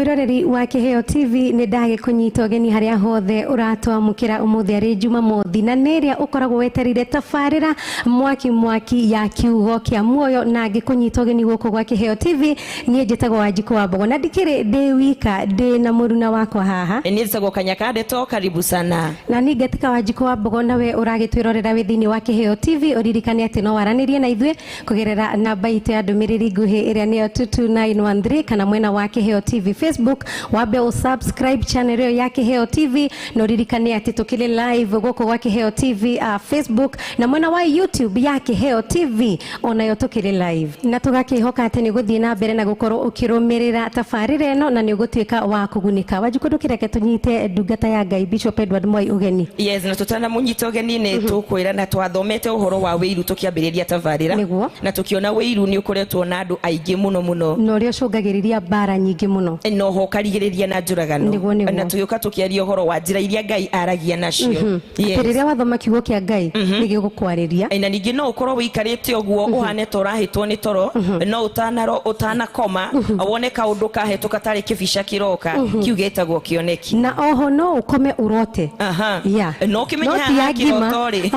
mwiroreri wa Kiheo TV ni ndage kunyita geni haria hothe uratwamukira umuthi ari Jumamothi na neria ukoragwo weterire tafarira mwaki ya kiugo kia muoyo na ngikunyita geni guko gwa Kiheo TV nie njitagwo Wanjiku wa Mbogo na ndikire ndi wika ndi na muruna wakwa haha ni njitagwo Kanyakade to karibu sana na ni ngetika Wanjiku wa Mbogo nawe uragitwirorera withini wa Kiheo TV uririkane ati no waranirie na ithwe kugerera namba itu ya ndumiriri nguhi iria ni 22913 kana mwena wa Kiheo TV Facebook wabe usubscribe channel yo ya Kiheo TV na uririkane ati tukile live guko gwa Kiheo TV Facebook na mwena wa YouTube ya Kiheo TV onayo tukile live na tugakihoka ati ni guthii na mbere na gukorwo ukirumirira tafarire no na ni ugutwika wa kugunika Wanjiku ndukireke tunyite ndungata ya Ngai Bishop Edward Moi ugeni yes na tutana munyita ugeni ni tukwira na twathomete uhoro wa wiru tukiambiriria tafarira na tukiona wiru ni ukoretwo na andu aingi muno no rio cungagiriria bara nyingi muno no ho karigiriria na njuragano na tuyuka tukiaria uhoro wa njira iria Ngai aragia nacio riria wathoma kiugo kia Ngai ni gigukwariria na ningi no ukorwo wikarite oguo uhane torahitwo ni toro no utanakoma wone kaundu kahetu katari kibisha kiroka kiugetagwo kioneki na oho no ukome urote no kimenya kirotori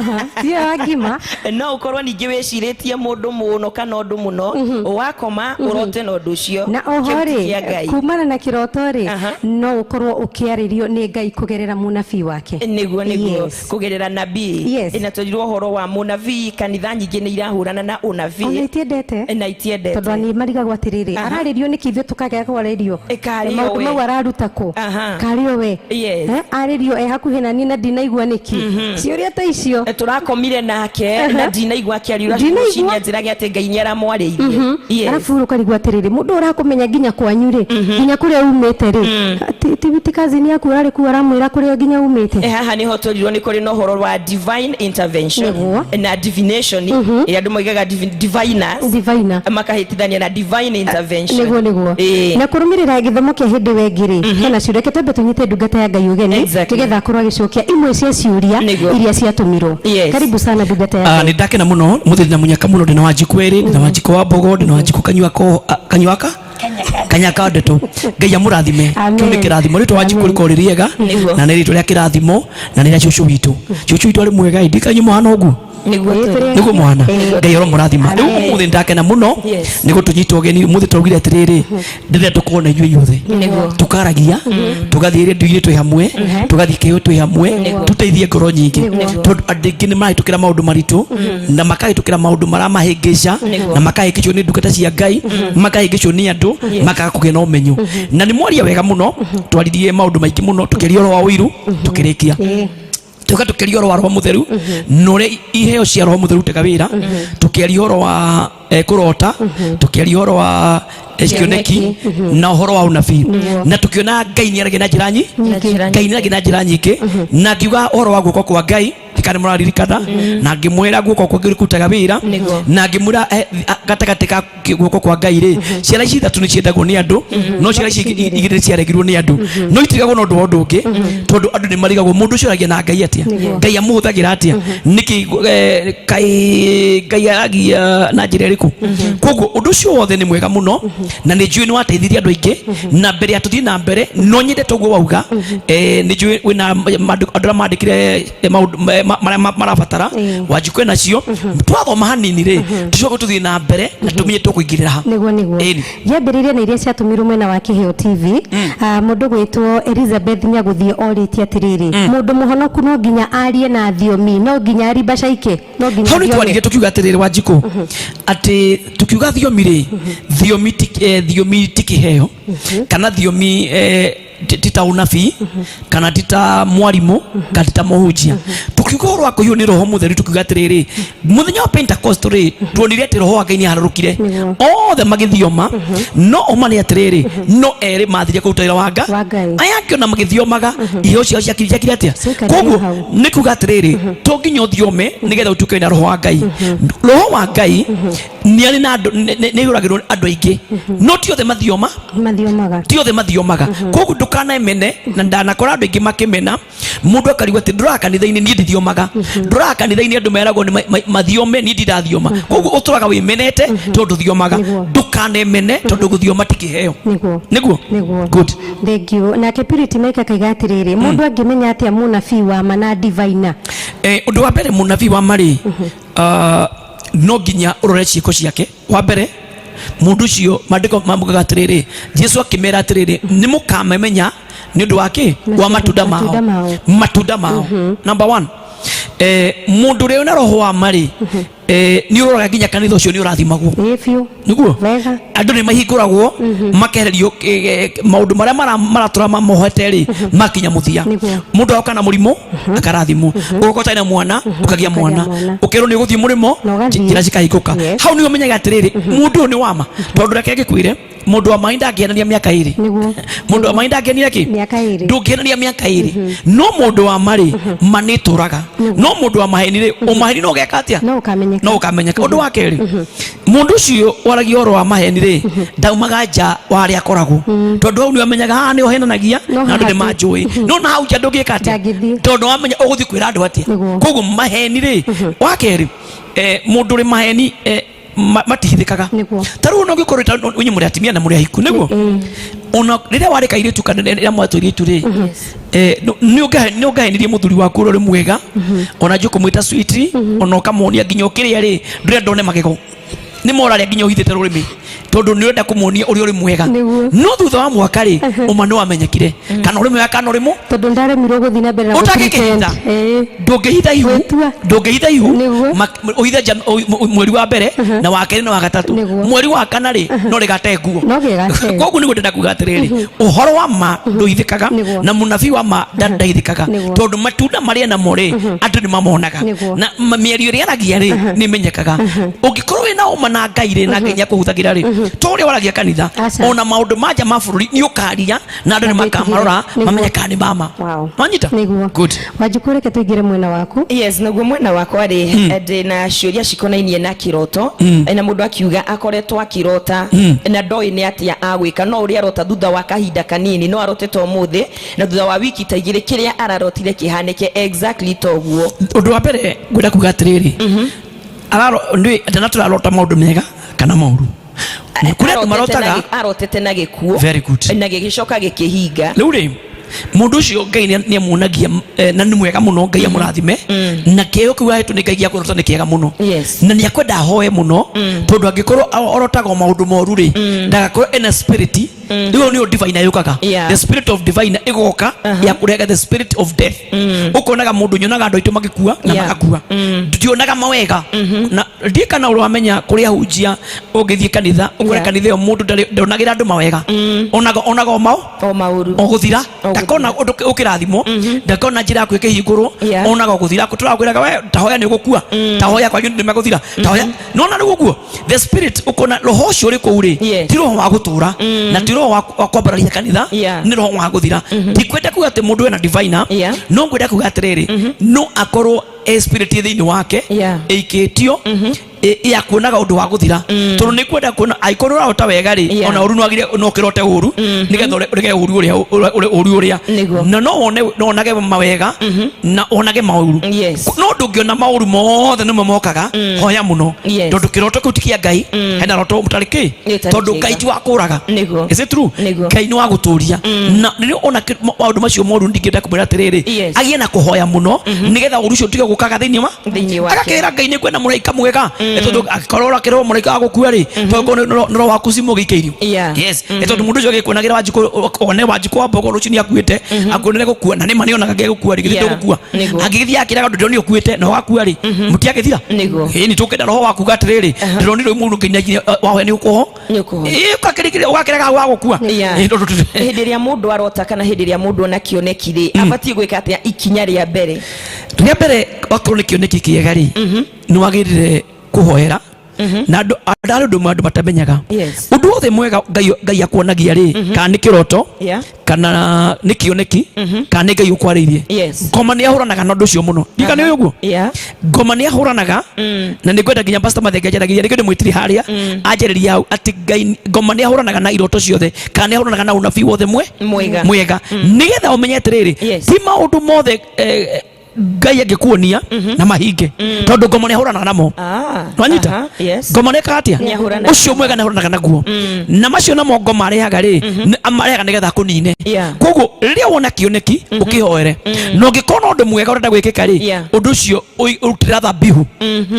ya gima no ukorwo ningi wiciritie mundu muno kana undu muno wakoma urote no nducio na oho ri kumana na kirotori no ukorwo ukiaririo ni Ngai kugerera munabii wake niguo kugerera nabii inatorirwo horo wa munabii kanitha nyingi ni irahurana na unabii na itiendete tondu ni marigagwo atiriri araririo ni kithwe tukagera kwa radio maundu mau araruta ku kario we aririo hakuhi na ni na ndinaigua niki ciuria ta icio turakomire nake na ndinaigua akiariura cinya njirage ati Ngai nyara mwariirie arafu ukarigwa atiriri mundu urakumenya nginya kwanyu ri nginya kuria umite ri tibiti kazi ni yaku ari ku aramwira kuria nginya umite haha ni hotorirwo ni kuri no horo wa divine intervention na divination ira ndu moigaga diviner makahitithania na divine intervention niguo na kurumirira githomo kia hindi wengiri kana ciureke tondu tunyite ndungata ya Ngai ugeni kigetha kurwa gicokia imwe cia ciuria iria ciatumirwo karibu sana ndungata ya ni ndakena muno muthiri na munyaka muno ndina Wanjiku eri ndina Wanjiku wa Mbogo ndina Wanjiku Kanywaka Kanyakade tu Ngai amurathime kiune kirathimo rito Wanjiku riko ririega na ni rito ria kirathimo na ni ria cucu witu ari mwega ndikanyu mwana ogu niguo mwana Ngai oro murathima riu muthi ndakena muno nigo tunyita ugeni muthi tugire atiriri ndire tukona inyuĩ inyuothe tukaragia tugathiire nduire twi hamwe tugathikio twi hamwe tuteithie ngoro nyingi tondu andingi ni marahitukira maundu maritu na makahitukira maundu maramahingica na makahingicwo ni ndungata cia Ngai makahingicwo ni andu makaga kugĩa na umenyo na ni mwaria wega muno twaririe maundu maingi muno tukiria ro wa wiru tukirikia tukiria ro wa Roho Mutheru nore iheo cia Roho Mutheru tega wira tukiria ro wa kurota tukiria ro wa kioneki na uhoro wa unabii na tukiona Ngai ni aragia na njira Ngai ni aragia na njira nyingi na ngiuga uhoro wa guoko kwa Ngai tikane muraririkana na ngimwira guoko kwa Ngai kutaga wira na ngimwira gatagati ka guoko kwa Ngai ri ciara ici thatu ni ciendagwo ni andu no ciara ici igire ciaregirwo ni andu no itigagwo no ndu ungi tondu andu ni marigagwo mundu ucio aragia na Ngai atia Ngai amuthagira atia niki Ngai aragia na njira iriku koguo undu ucio wothe ni mwega muno na ni njui ni wateithirie andu aingi na mbere ya tuthii na mbere no nyende toguo wauga ni njui wina andu mandikire marabatara Wanjiku nacio twathoma hanini ri tucoke tuthii na mbere na tumenye tukuingirira ha niguo yambiririe na iria ciatumirwo mwena wa Kiheo TV mundu gwitwo Elizabeth nyaguthie oritie atiriri mundu muhonoku no nginya arie na thiomi no nginya ari bacaike no nginya thiomi twarire tukiuga atiriri Wanjiku ati tukiuga thiomi ri thiomi tikiheo kana thiomi tita unabii kana tita mwarimu kana tita muhunjia tukiuga ro wako hiyo ni Roho Mutheru tukiuga atiriri muthenya wa Pentecost ri tuonire ati Roho wa Ngai ni aharurukire othe magithioma no omani atiriri no eri mathirie kurutira wanga aya kiona magithiomaga iheo ciao ciakirija atia koguo ni kuuga atiriri tunginya thiome nigetha utuke na Roho wa Ngai Roho wa Ngai ni ari na ni yuragirwo andu aingi no ti othe mathiomaga ti othe mathiomaga koguo ndukana mene na ndanakora andu aingi makimena mundu akarigwa ati ndura kanitha-ini ni ndithiomaga ndura kanitha-ini andu meragwo ni mathiome ni ndirathioma koguo uturaga wimenete tondu thiomaga ndukana mene tondu guthioma ti kiheo niguo good thank you na Purity Mike akaiga atiriri mundu angimenya atia munabii wa ma na divina undu wa mbere munabii wa mari no nginya urore ciiko ciake wa mbere mundu cio mandiko mamugaga atiriri Jesu akimera atiriri ni mukamemenya ni undu wake wa matunda mao number 1 mundu uri na roho wa mari ni uroraga nginya kanitha ucio ni urathimagwo niguo andu ni mahinguragwo makehererio maundu maria maratura mamohete ri makinya muthia mundu auka na murimu akarathimwo ugokota na mwana ukagia mwana ukero ni guthie murimo njira cikahinguka hau ni umenyaga atiriri mundu ni wama tondu reke gikwire mundu wa mainda angienania miaka 2 mundu wa mainda angienania ki ndungienania miaka 2 no mundu wa mari manituraga no mundu wa maheni ri umaheni no geka atia no ukamenyeka undu wa keri mundu ucio waragia oro wa maheni ri ndaumaga nja wari akoragwo tondu hau ni wamenyaga ni ohenanagia na andu ni manjui no na hau nja ndungika atia tondu wamenya uguthi kwira andu atia koguo maheni ri wa keri mundu ri maheni matihithikaga taru no gikorita unyi muri atimia na muri ahiku niguo ona riria wari kaire tu kana riria mwaturi tu ri ni ugahenirie muthuri waku uri mwega ona juko mwita sweet ona ukamonia nginya ukiria ri ndire ndone magego ni moraria nginya uhithite rurimi tondu ni urenda kumuonia uri mwega no thutha wa mwaka ri uma no amenyekire kana uri mwega kana uri mu tondu ndaremirwo guthi na mbere na utakikihitha ndungihitha ihu uhithe mweri wa mbere na wa keri na wa gatatu mweri wa kana ri no rigate nguo koguo niguo ndenda kuga atiriri uhoro wa ma nduithikaga na munabii wa ma ndaithikaga tondu matunda maria na more andu ni mamonaga na mieri iri aragia ri ni menyekaga ungikorwo wina uma na Ngai ri na Ngai akuhuthagira ri tori waragia kanitha ona maundu manja mabũrũri ni ukaria na andu ni makamarora mamenyeka ni mama manyita good wajukure ke tuigire mwena waku yes naguo mwena wakwa ri ndina ciuria cikonainie na kiroto na mundu akiuga akoretwo akirota na ndoi ni atia agwika no uri arota thutha wa kahinda kanini no arotete umuthi na thutha wa wiki ta igiri kiria ararotire kihanike exactly toguo undu wa mbere ngwenda kuga atiriri araro ndi atanaturarota maundu mega kana mauru kure marotaga arotete na gikuo very good na gigicoka gikihinga riu ri mundu ucio Ngai ni amunagia na ni mwega muno Ngai amurathime na kio kiwa hetu ni Ngai ya kurota ni kiega muno na ni akwenda hoye muno tondu angikorwo orotaga maundu moru ri ndagakorwo ena spirit ndio ni divine yukaga the spirit of divine igoka ya kurega the spirit of death ukonaga mundu nyonaga andu aitu magikua na magakua ndionaga mawega na ndika na uramenya kuria hujia ugithie kanitha ukore kanitha mundu ndonagira andu mawega onaga mauru oguthira ndakona ukirathimo ndakona njira yaku ikihingurwo onaga guthira turakwiraga we tahoya ni gukua tahoya kwa ni maguthira tahoya nona ni gukuo the spirit ukona roho ucio uri kuuri ti roho wa gutura na ti roho wa kwambararia kanitha ni roho wa guthira ndikwenda kuga ati mundu ena diviner no ngwenda kuga atiriri no akorwo spirit thiini wake ikitio ya kuonaga undu wa guthira tondu ni kwenda kuona aikorwo urota wega ri ona uru nwagire no kirote uru nigetha urege uru uria na no onage mawega na onage mauru no ndungiona mauru mothe nimo mokaga hoya muno tondu kiroto kiu tikia Ngai hena roto mutariki tondu Ngai ti wakuraga is it true Ngai ni wa guturia na ni ona maundu macio moru ndingenda kumwira atiriri agie na kuhoya muno nigetha uru ucio tige gukaga thiini wa agakira Ngai ni kwenda muraika mwega tondu akorora kiro muraika agukua ri tondu no wakusimu gikeirio yes tondu mundu ucio gikunagira wajiko one wajiko bogo ruci ni akuite akunire gukua na ni mani ona kage gukua ri githio gukua agithia akiraga ndio ni ukuite no wakua ri mutiagithira ni tukenda roho waku gatiriri ndio ni mundu nginya wawe ni ukuho ukakirikire ugakiraga wa gukua hindi ria mundu arota kana hindi ria mundu ona kionekire abatie gwika atia ikinya ria mbere wakorwo ni kioneki kiega ri ni wagirire kuhoera na andu matamenyaga Yes. undu othe mwega Ngai akuonagia ri kana ni kiroto kana ni kioneki kana ni Ngai ukwaririe. Ngoma ni ahuranaga na undu ucio muno diga ni uguo ngoma ni ahuranaga na ni kwenda nginya pastor Mathenga njaragia ni mwitiri haria anjariria au ati Ngai ngoma ni ahuranaga na iroto ciothe kana ni ahuranaga na unabii wothe mwega nigetha umenyete riri ti maundu mothe Ngai angikuonia na mahinge tondu ngoma ni ahuranaga namo twanyita ngoma ni katia ucio mwega ni ahuranaga naguo na macio namo ngoma arehaga ri amarehaga nigetha kunine koguo riria wona kioneki ukihoere no ngikona undu mwega urenda gwikika ri undu ucio urutira thabihu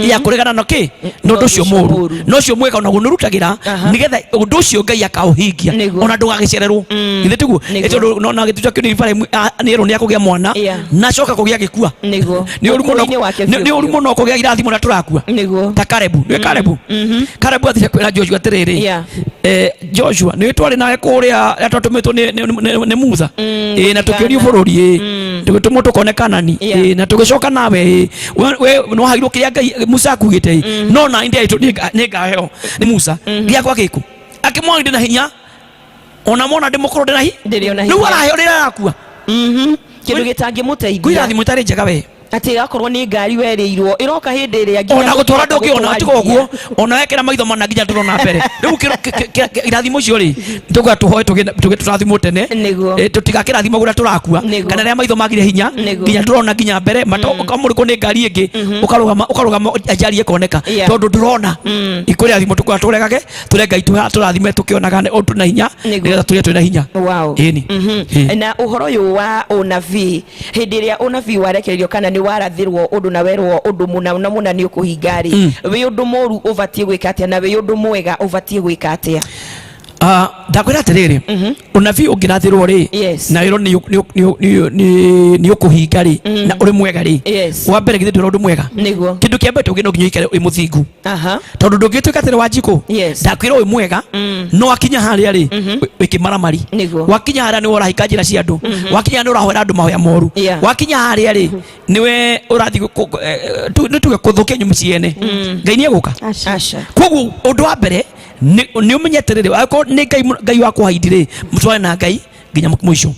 ya kuregana no ki no undu ucio muru no ucio mwega onaguo nurutagira nigetha undu ucio Ngai akauhingia ona ndugagicererwo ithe tiguo tondu nona gituca kio ni bare ni ero ni akugia mwana na coka kugia gikua ni urumo no kugia irathimo na turakua ta Karebu Karebu athire kwira Joshua atiriri Joshua ni twari nawe kuria atatumitwo ni Musa na tukionio bururi tugitumwo tukone Kanani na tugicoka nawe we no hairo kiria Ngai Musa akugite no na ndia itu ni ngaheo ni Musa gia kwa giku akimwani ndina hinya ona mona ndimukoro ndina hi riu araheo rira akua kindu gitangimuteithia kwirathimo itari njega we ati gakorwo ni ngari wereirwo iroka hindi iria nginya ona gutwara ndukiona atiga uguo ona wekera maitho mana nginya turona mbere riu irathimo cio ri tuga tuhoe turathimo tene tutiga kirathimo gura turakua kana ria maitho magire hinya nginya turona nginya mbere kamuriko ni ngari ingi ukarugama ajarie koneka tondu ndurona ikuri athimo tukwa turegage ture Ngai turathime tukionaga undu na hinya nigetha turie twina hinya ini na uhoro uyu wa unabii hindi iria unabii warekererio kana ni warathirwo undu na werwo undu muna ni ukuhingari wi undu moru ubatie gwika atia na wi undu mwega ubatie gwika atia ndakwira atiriri unabii ungirathirwo ri na wiro ni ukuhinga ri na uri mwega ri wa mbere githĩ ndwĩra undu mwega kindu kia mbere tugino nginya ikare wi muthingu tondu ndungituika atiri Wanjiku ndakwira wi mwega no wakinya haria ri wikimaramari wakinya haria ni urahika njira cia andu wakinya ni urahwera andu mahoya moru wakinya haria ri niwe urathi nituge kuthukia nyumu ciene Ngai ni eguka koguo undu wa mbere ni umenyete riri ako ni Ngai wa kuhaindire mutware na Ngai nginya mwisho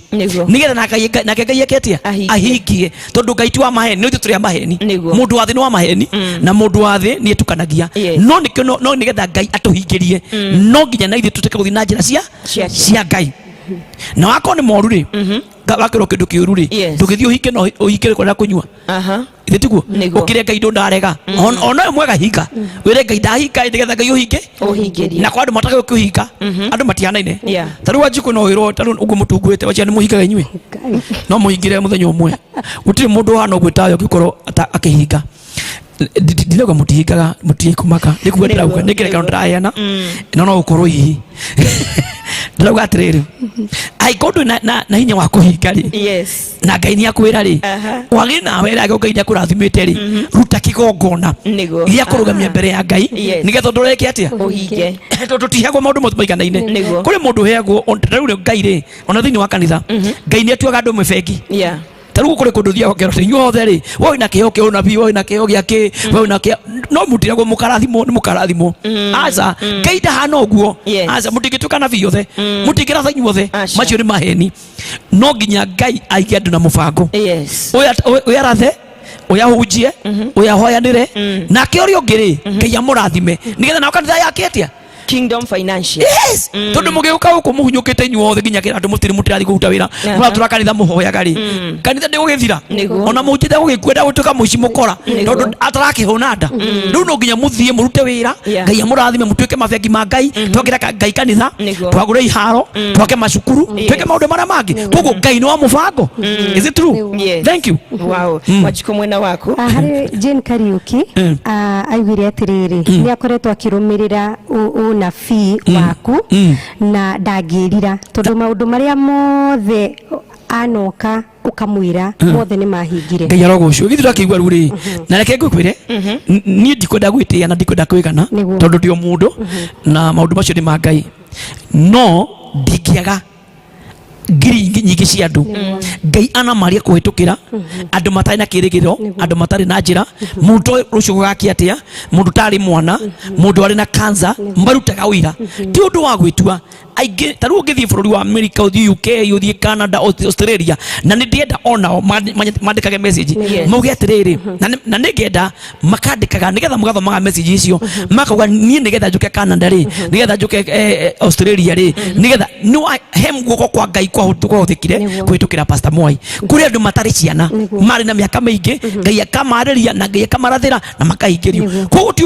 nigetha na Ngai aketia ahingie tondu Ngai ti wa maheni ni turi maheni mundu wa thi ni wa maheni na mundu wa thi ni etukanagia no nikio no nigetha Ngai atuhingirie no nginya na ithe tuteke guthi na njira cia Ngai na wako ni moru ri wakiro kindu kiuru ri tugithio hike no uhikire kwenda kunyua ithe tiguo ukire Ngai ndarega ona mwega hinga wire Ngai ndahika nigetha Ngai uhinge na kwa andu mataka ukihinga andu matianaine taru Wanjiku no wiro taru ugu mutungwite wacha ni muhinga inywe no muhingire muthenya umwe gutire mundu hana ugwitayo gikorwo akihinga ndinoga mutihingaga mutikumaka nikuwa ndirauga nikireka ndirayana no ukorwo hihi ndauga atiriri aikondu na hinya wa kuhinga ri na Ngai ni akwira ri wagi nawe ri Ngai ni akurathimite ri ruta kigongona iria kurugamia mbere ya Ngai nigetha ndureke atia uhinge tondu tihagwo maundu mothe maiganaine kuri mundu heagwo ontaru Ngai ri ona thiini wa kanitha Ngai ni atuaga andu mbengi taru kuri kundu thia ngero inyuothe ri woi na kiho kia unabii woi na kiho gia ki woi na kia no mutiragwo mukarathimo ni mukarathimo aza Ngai ndahana uguo aza mutingituka na biothe mutingira inyuothe macio ni maheni no nginya Ngai aige andu na mubango oya arathe oya hunjie oya hoyanire na ke uri ungiri Ngai amurathime nigetha na kanitha yake atia Kingdom Financial tondu mugiuka uko muhunyukite inyuothe nginya kira andu mutirathi kuruta wira muratura kanitha muhoyaga ri kanitha ndigugithira ona mujite gugikwenda gutuka muici mukora tondu atarakihuna nda riu no nginya muthie murute wira Ngai amurathime mutuike mabengi ma Ngai twakira Ngai kanitha twagure iharo twake macukuru twike maundu maria mangi koguo Ngai ni wa mubango is it true thank you Wanjiku mwena waku hari Jane Kariuki aigire atiriri ni akoretwo akirumirira unabii waku na ndangirira tondu maundu maria mothe anoka ukamwira mothe ni mahingire Ngai arogocio githu ndakigwa ruri na reke ngukwire ni ndikwenda gwitia na ndikwenda kwigana tondu ndio mundu na maundu macio ni ma Ngai no ndingiaga ngiri nyingi cia andu Ngai ana maria kuhitukira andu matari na kirigiro andu matari na njira mundu rucio gaki atia mundu tari mwana mundu ari na cancer marutaga wira ti undu wa gwitua aingi taru ngithii bururi wa America uthii UK uthii Canada Australia na ni ndienda onao mandikage message mauge atiriri na ningenda makandikaga nigetha mugathomaga message icio makauga nie nigetha njuke Canada ri nigetha njuke Australia ri nigetha no hem guko kwa Ngai kwa huthikire kwitukira Pastor Mwai kuri andu matari ciana mari na miaka mingi Ngai akamariria na Ngai akamarathira na makahingirio koguo ti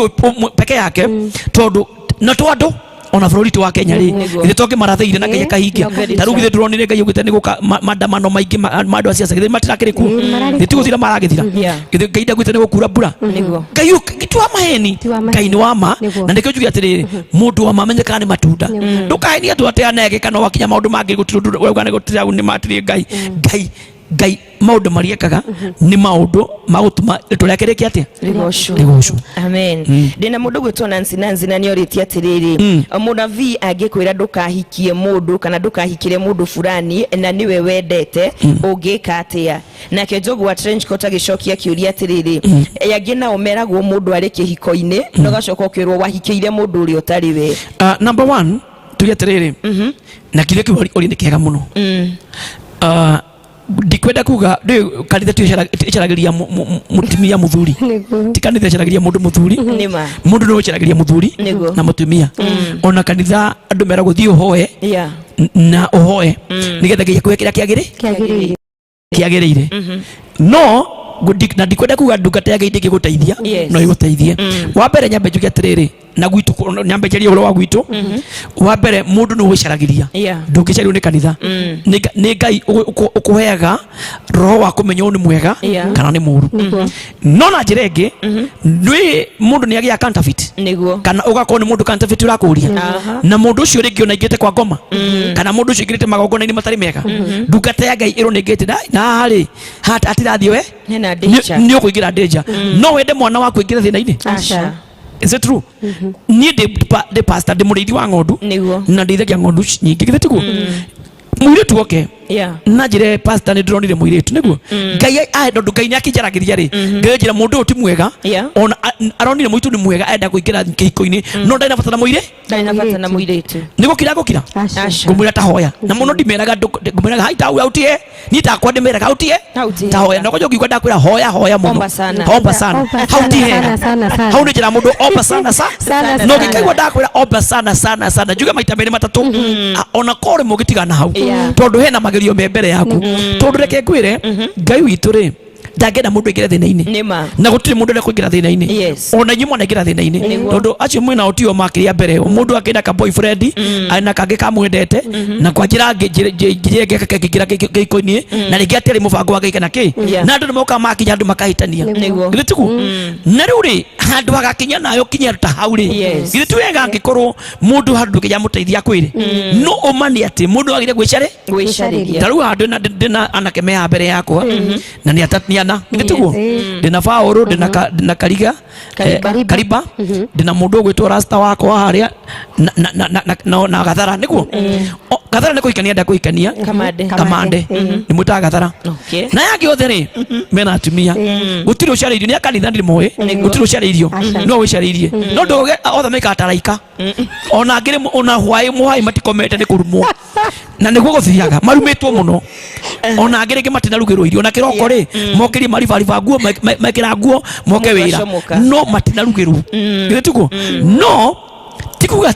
peke yake tondu na twandu ona bururi tu wa Kenya ri ile toke marathiire na Ngai kahingia taru githe turonire Ngai ugite niguka mandamano maingi mandu acia githe matirakire ku nitiguthira maragithira githe Ngai ndagwite nigukura mbura Ngai gitu wa maheni Ngai ni wama na ndikyo njugi atiriri mundu wa mamenyekana ni matunda ndukahenia tu atia nege kana wakinya maundu mangi gutiru wauga ni gutira ni matiri Ngai maundu mariekaga ni maundu magutuma turekereke atia rigosho amen ndina mundu gwitwo Nancy na nioritie atiriri mundu vi angikwira ndukahikie mundu kana ndukahikire mundu fulani na niwe wendete ungika atia nake Jogu wa Trench Coat agicokia kiuria atiriri yangi na umeragwo mundu ari kihiko-ini no gacoka kwirwo wahikiire mundu uri utari we number 1 tuya atiriri na kile kiuri ni kiega muno ndikwenda kuga ndio kanitha tuicaragiria mutumia muthuri ti kanitha icaragiria mundu muthuri mundu no icaragiria muthuri na mutumia ona kanitha andu mera guthii uhoe na uhoe nigetha Ngai akuhe kira kiagirire no na ndikwenda kuga ndungata ya Ngai ndingiguteithia no iguteithie wa mbere nyambe njuge atiriri na gwitu nyambe jeria uro wa gwitu wa mbere mundu no wicaragiria ndungicario ni kanitha ni Ngai ukuheaga roho wa kumenya ni mwega kana ni muru no na njira ingi ni mundu ni agia counterfeit kana ugakorwo ni mundu counterfeit urakuria na mundu ucio ringi ona ingite kwa ngoma kana mundu ucio ingite magongona ni matari mega ndungata ya Ngai iro ni ingite na hari hata atirathie we ni ukuingira danger no wende mwana waku ingira thina-ini is it true ni de pastor de murithi wa ngondu na ndithagia ngondu nyingi githetigo muiritu oke na njire pastor ni ndronire muiritu niguo Ngai ndondu Ngai ni akijaragiria ri Ngai njira mundu uti mwega ona aronire muitu ni mwega enda kuingira kihiko-ini no ndai na bata na muiritu niguo kira ngumwira ta hoya na muno ndimeraga ngumwira hai ta autie ni ta kwa ndimeraga autie ta hoya no kojo ngikwa ndakwira hoya muno omba sana autie hau ni njira mundu omba sana no ngikaigwa ndakwira omba sana juga maita meri matatu ona kore mugitigana hau tondu hena magerio mbere yaku tondu reke ngwire Ngai witu ri ndangenda mundu ingira thina-ini na gutiri mundu ne kuingira thina-ini ona nyimo na ingira thina-ini tondu acio mwina utio makiria mbere mundu akenda ka boyfriend ana kange kamwendete na kwa njira ngira giko-ini na ringi atiri mubango wa Ngai kana ki na andu moka makinya andu makahitania githitugu na riu ri handu agakinya nayo kinya ta hau ri githitu wega ngikorwo mundu handu kinya muteithia kwiri no umani ati mundu agire gwicariria taru handu na ndina anake meha mbere yakwa na ni atatnia ngitugo ndina Fauru ndina Kariba ndina mundu gwitwo Rasta wako haria na Gathara niguo Gathara ni kuikania nda kuikania Kamande ni muta Gathara na yangi othe ri mena atumia gutiri ucariirio ni akanitha ndi moe gutiri ucariirio no wicariirie no ndoge othe mekataraika ona ngiri ona hwai matikomete ni kurumwo na niguo guthiaga marumitwo muno ona ngiri matinarugirwo irio na kiroko ri mokiri maribariba nguo mekira nguo moke wira no matinarugirwo gitugo no tikuga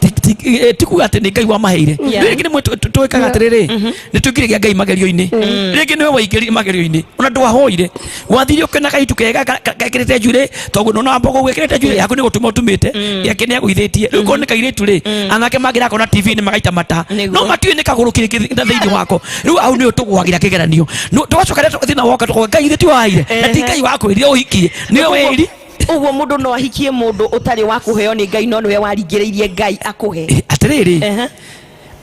ati ni Ngai wa maheire ringi ni twikaga atiriri ni twikiragia Ngai magerio-ini ringi ni we waingiri magerio-ini ona ndwahoire wathire ukena gaitu kega gakirite njure togu no nambogo gwikirite njure yaku ni gutuma utumite yake ni agwithitie ruko ni kairitu ri anake magira kona TV ni magaita mata no matiwe ni kaguru kiri thiini wako riu au ni utugwagira kigeranio no twacoka thina woka tuko Ngai thithi waire na ti Ngai wako iri uhikie ni we wiri uguo mundu no ahikie mundu utari wa kuheo ni Ngai no niwe waringiriirie Ngai akuhe atiriri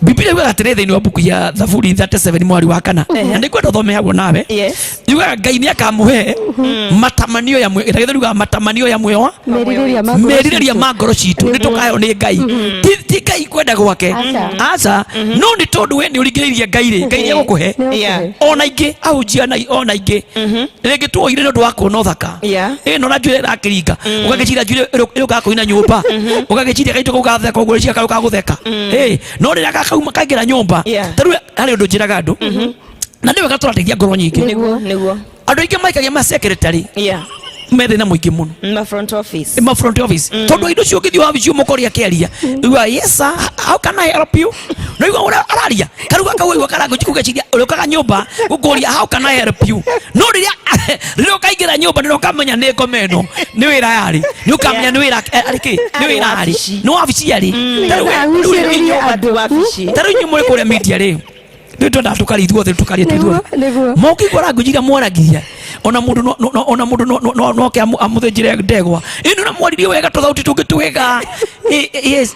Biblia yuga atiriri thiini wa buku ya Zaburi 37 mwari wa kana na ndikwenda thome hago nawe yuga Ngai ni akamuhe matamanio ya moyo matamanio ya moyo meririria ma ngoro citu ni tukayo ni Ngai ti Ngai kwenda gwake aca no ni tondu we ni urigiririe Ngai ri Ngai ni gukuhe ona ingi ahunjia na ona ingi ringi tuoire no ndwa kuona uthaka no na njure rakiringa ugagicira njure iruka kuina nyumba ugagiciria gaitu kugatheka uguo cia karuka gutheka no rira gakauma kaingira nyumba taru hari undu njiraga andu na ndiwe gaturateithia ngoro nyingi niguo andu ingi maikagia ma secretary methe na muingi muno ma front office tondu indo cio ngithio wabicio mukoria kiaria iwa yes sir how can I help you no iwa ura araria karuga kawe karango chikugaciria urukaga nyumba gukuria how can I help you no riria ukaingira nyumba ndiro kamenya ni ngomeno ni wira yari ni ukamenya ni wira ariki ni wira ari no wabici ari taru nyumba kuria media ri ndio ndatukari ithuothe tukarie ithuothe mokigora ngujiga mwaragia ona mundu no ke amuthenjire ndegwa ino na mwaririe wega tuthauti tungitwega yes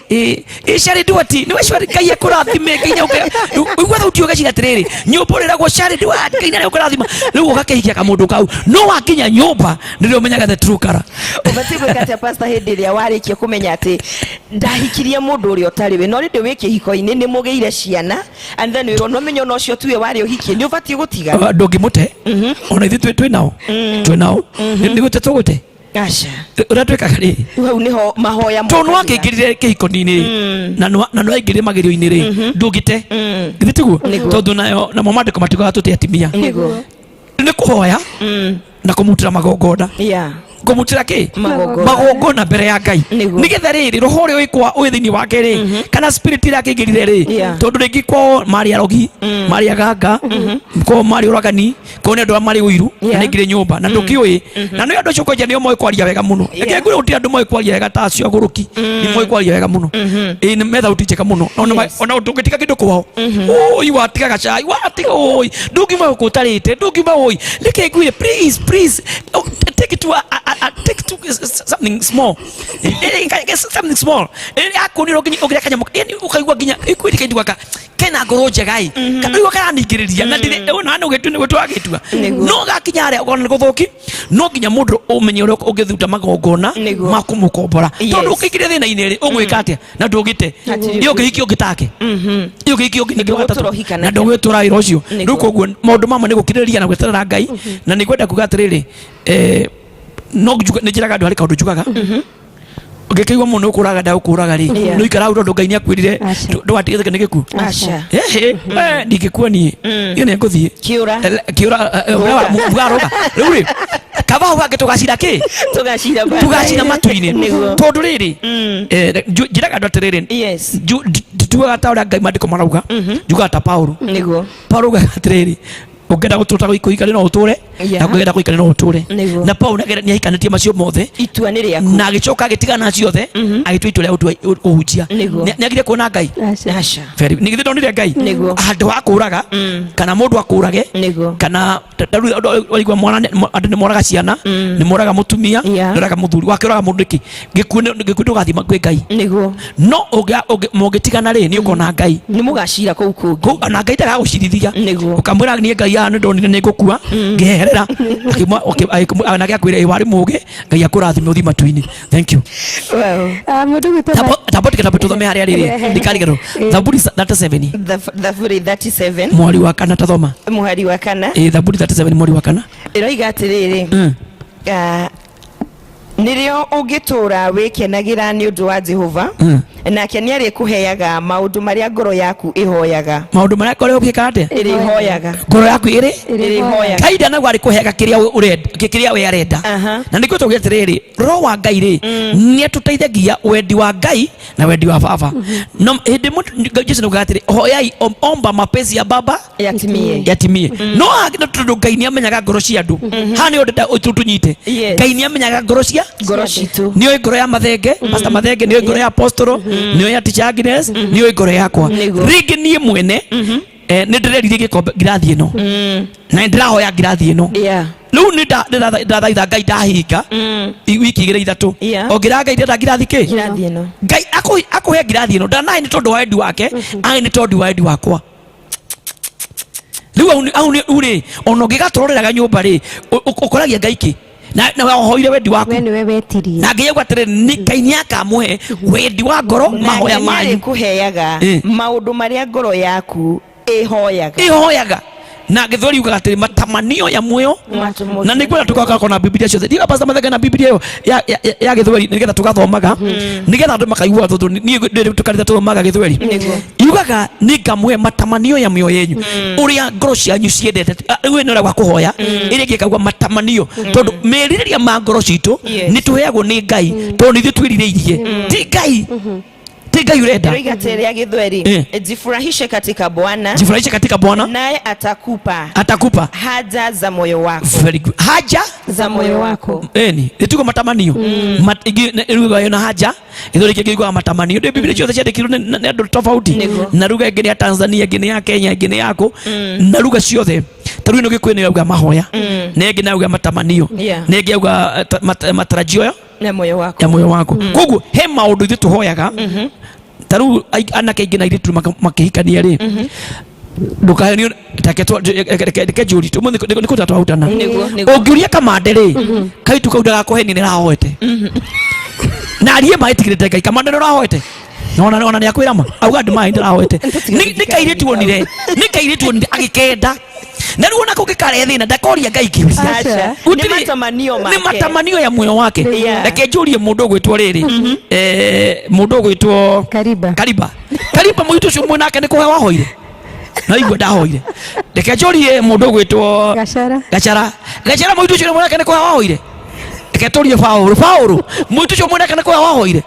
shari duati ni weshwari Ngai akurathime Ngai ugwa thauti ugacira atiriri nyumba riragwo shari duati Ngai nari ukurathima riu ugakehikia kamundu kau no wakinya nyumba ndio umenyaga the true color ubatibwe kati pastor hendiria warikie kumenya ati ndahikirie mundu uri otari we no rinde wiki hiko-ini ni mugeire ciana and then we no menyo no cio tuwe wari uhikie ni ubatie gutiga ndungimute ona ithu twi nao ni gutetwo gute aca uratwikaga ri hau niho mahoya to no akingirire kihiko-ini ri na no aingirire magirio-ini ri ndungite githitiguo tondu nayo na momandiko matigaga tuti atimia ni kuhoya na kumutira magongona kumutira ki magongona mbere ya Ngai nigetha riri roho ri wikwa wi thiini wake ri kana spirit ira kingirire ri tondu ringi ko mari arogi mari aganga ko mari uragani ko ne ndo mari uiru na ngire nyumba na ndukiui na no andu cokoja nio moi kwaria wega muno eke ngure uti andu moi kwaria wega ta acio guruki ni moi kwaria wega muno ni metha utijeka muno ona ndungitika kindu kwao oi watigaga cai watiga oi ndungima ukutarite ndungima oi leke ngure please take it to take to something small something small akoni rogi ogira kanyamo yani ukaigwa ginya ikwiri kindu ka kena ngoro njegai kandu karaningiriria na ndire ona no getu ni twagitua no gakinya ria ukona guthuki no ginya mundu umenye uri ugithuta magongona makumukombora tondu ukikire thina iniri ugwika atia na ndugite iyo gihiki ugitake iyo gihiki ugitake na ndugwitura ira ucio riu koguo maundu mama ni gukiriria na gweterera Ngai na ni kwenda kuga atiriri no njiraga andu hari kaundu njugaga ugikigwa muno ukuraga nda ukuraga ri no ikara u tondu Ngai ni akwirire ndwatigithike ni giku ndingikuoni iyo ni nguthie kiura mugaroga riu ri kaba wage tugacira ki tugacira matu-ini tondu riri njiraga andu atiriri tugaga ta uria Ngai mandiko marauga njugaga ta Paulo uga atiriri ungenda gututa guikari no uture na ungenda guikari no uture na Paulo ni aikanitie macio mothe itua ni riaku na agicoka agitigana ciothe agitua itua ria uhunjia ni agire kuona Ngai aca very ni githino ni Ngai andu akuraga kana mundu akurage kana waigwa mwana andu ni moraga ciana ni moraga mutumia ndoraga muthuri wakiraga mundu iki gikundo gathima kwi Ngai no mugitigana ri ni ukona Ngai ni mugacira kuu kungi na Ngai ndagagucirithia ukamwira ni Ngai ni ndonire ni ngukua ngeherera anake akwire wari muge Ngai akurathime uthi matu-ini thank you mundu gwitwa taboti kitabu tuthome haria riri ndikarigero Zaburi 37 mwari wa kana tathoma mwari wa kana Zaburi 37 mwari wa kana iroiga atiriri nirio ungitura wikenagira ni undu wa Jehova nake ni ari kuheaga maundu maria ngoro yaku ihoyaga maundu maria ngoro ugika atia irihoyaga ngoro yaku irihoyaga kaida na gwari kuheaga kiria urenda kiria we arenda na ndiko tugite riri roho wa Ngai ri ni atuteithagia wendi wa Ngai na wendi wa baba no hindi Jesu nugatiri hoyai omba mapenzi ya baba yatimie no agina tundu Ngai ni amenyaga ngoro cia andu hani ndenda ututunyite Ngai ni amenyaga ngoro cia ngoro citu ni ngoro ya mathenge pastor mathenge ni ngoro ya apostolo ni ya teacher Agnes ni ngoro yakwa rigi ni mwene ni ndireririe gikombe ngirathi ino na ndirahoya ngirathi ino riu ni ndathaitha Ngai ndahinga wiki igiri ithatu ongira Ngai ndenda ngirathi ki ngirathi ino Ngai akuhe ngirathi ino ndanae ni tondu wa wendi wake ai ni tondu wa wendi wakwa riu au ni ona ngigatororeraga nyumba ri ukoragia Ngai ki na wahoire wendi waku we niwe wetirie na ngiye gwatire ni Ngai ni akamuhe wendi wa ngoro mahoya manyu kuheaga maundu maria ngoro yaku ihoyaga na githori ugaga atiri matamanio ya moyo na niguo tukaka kona Biblia ciothe diga pastor Mathenge na Biblia yo ya githori nigetha tugathomaga nigetha andu makaigua thuthu ni tukaritha tumaga githori yugaga ningamuhe matamanio ya moyo yenyu uria ngoro cianyu ciendete we ni gwa kuhoya iri gikagwa matamanio tondu meririria ma ngoro citu ni tuheagwo ni Ngai tondu ithu twiririirie ti Ngai Tiga yureda. Rigateria githweri. Jifurahishe katika Bwana. Jifurahishe katika Bwana. Naye atakupa. Atakupa haja za moyo wako. Very good. Haja za moyo wako. Nituko matamanio. Lugha yana haja. Ithori kigwa matamanio. Ndio Biblia yote ciandikirwo na andu tofauti. Na lugha ingine ya Tanzania, ingine ya Kenya, ingine yako. Na lugha ciothe. Taru no gikwene yauga mahoya. Na ingine yauga matamanio. Na ingine yauga matarajio ya moyo wako. Ya moyo wako. Koguo he maundu ithu tuhoyaga. Taru anake ingina iritu makihikania ri ndukahenio take juri tu niko tatwautana ungiuria kamande ri kaitu kaudaga kuheni nirahoete na arie maitigirite Ngai kamande nirahoete nona ni akwira ma auga ndima ndirahoete ni kairitu onire agikenda na ruona ko gikare thina ndakoria Ngai kiusi ni matamanio make ni matamanio ya moyo wake reke njurie mundu gwitwo riri mundu gwitwo Kariba muitu cio mwe nake ni kuhe wahoire na igwe ndahoire reke njurie mundu gwitwo Gachara muitu cio mwe nake ni kuhe wahoire reke turie Paulo muitu cio mwe nake ni kuhe wahoire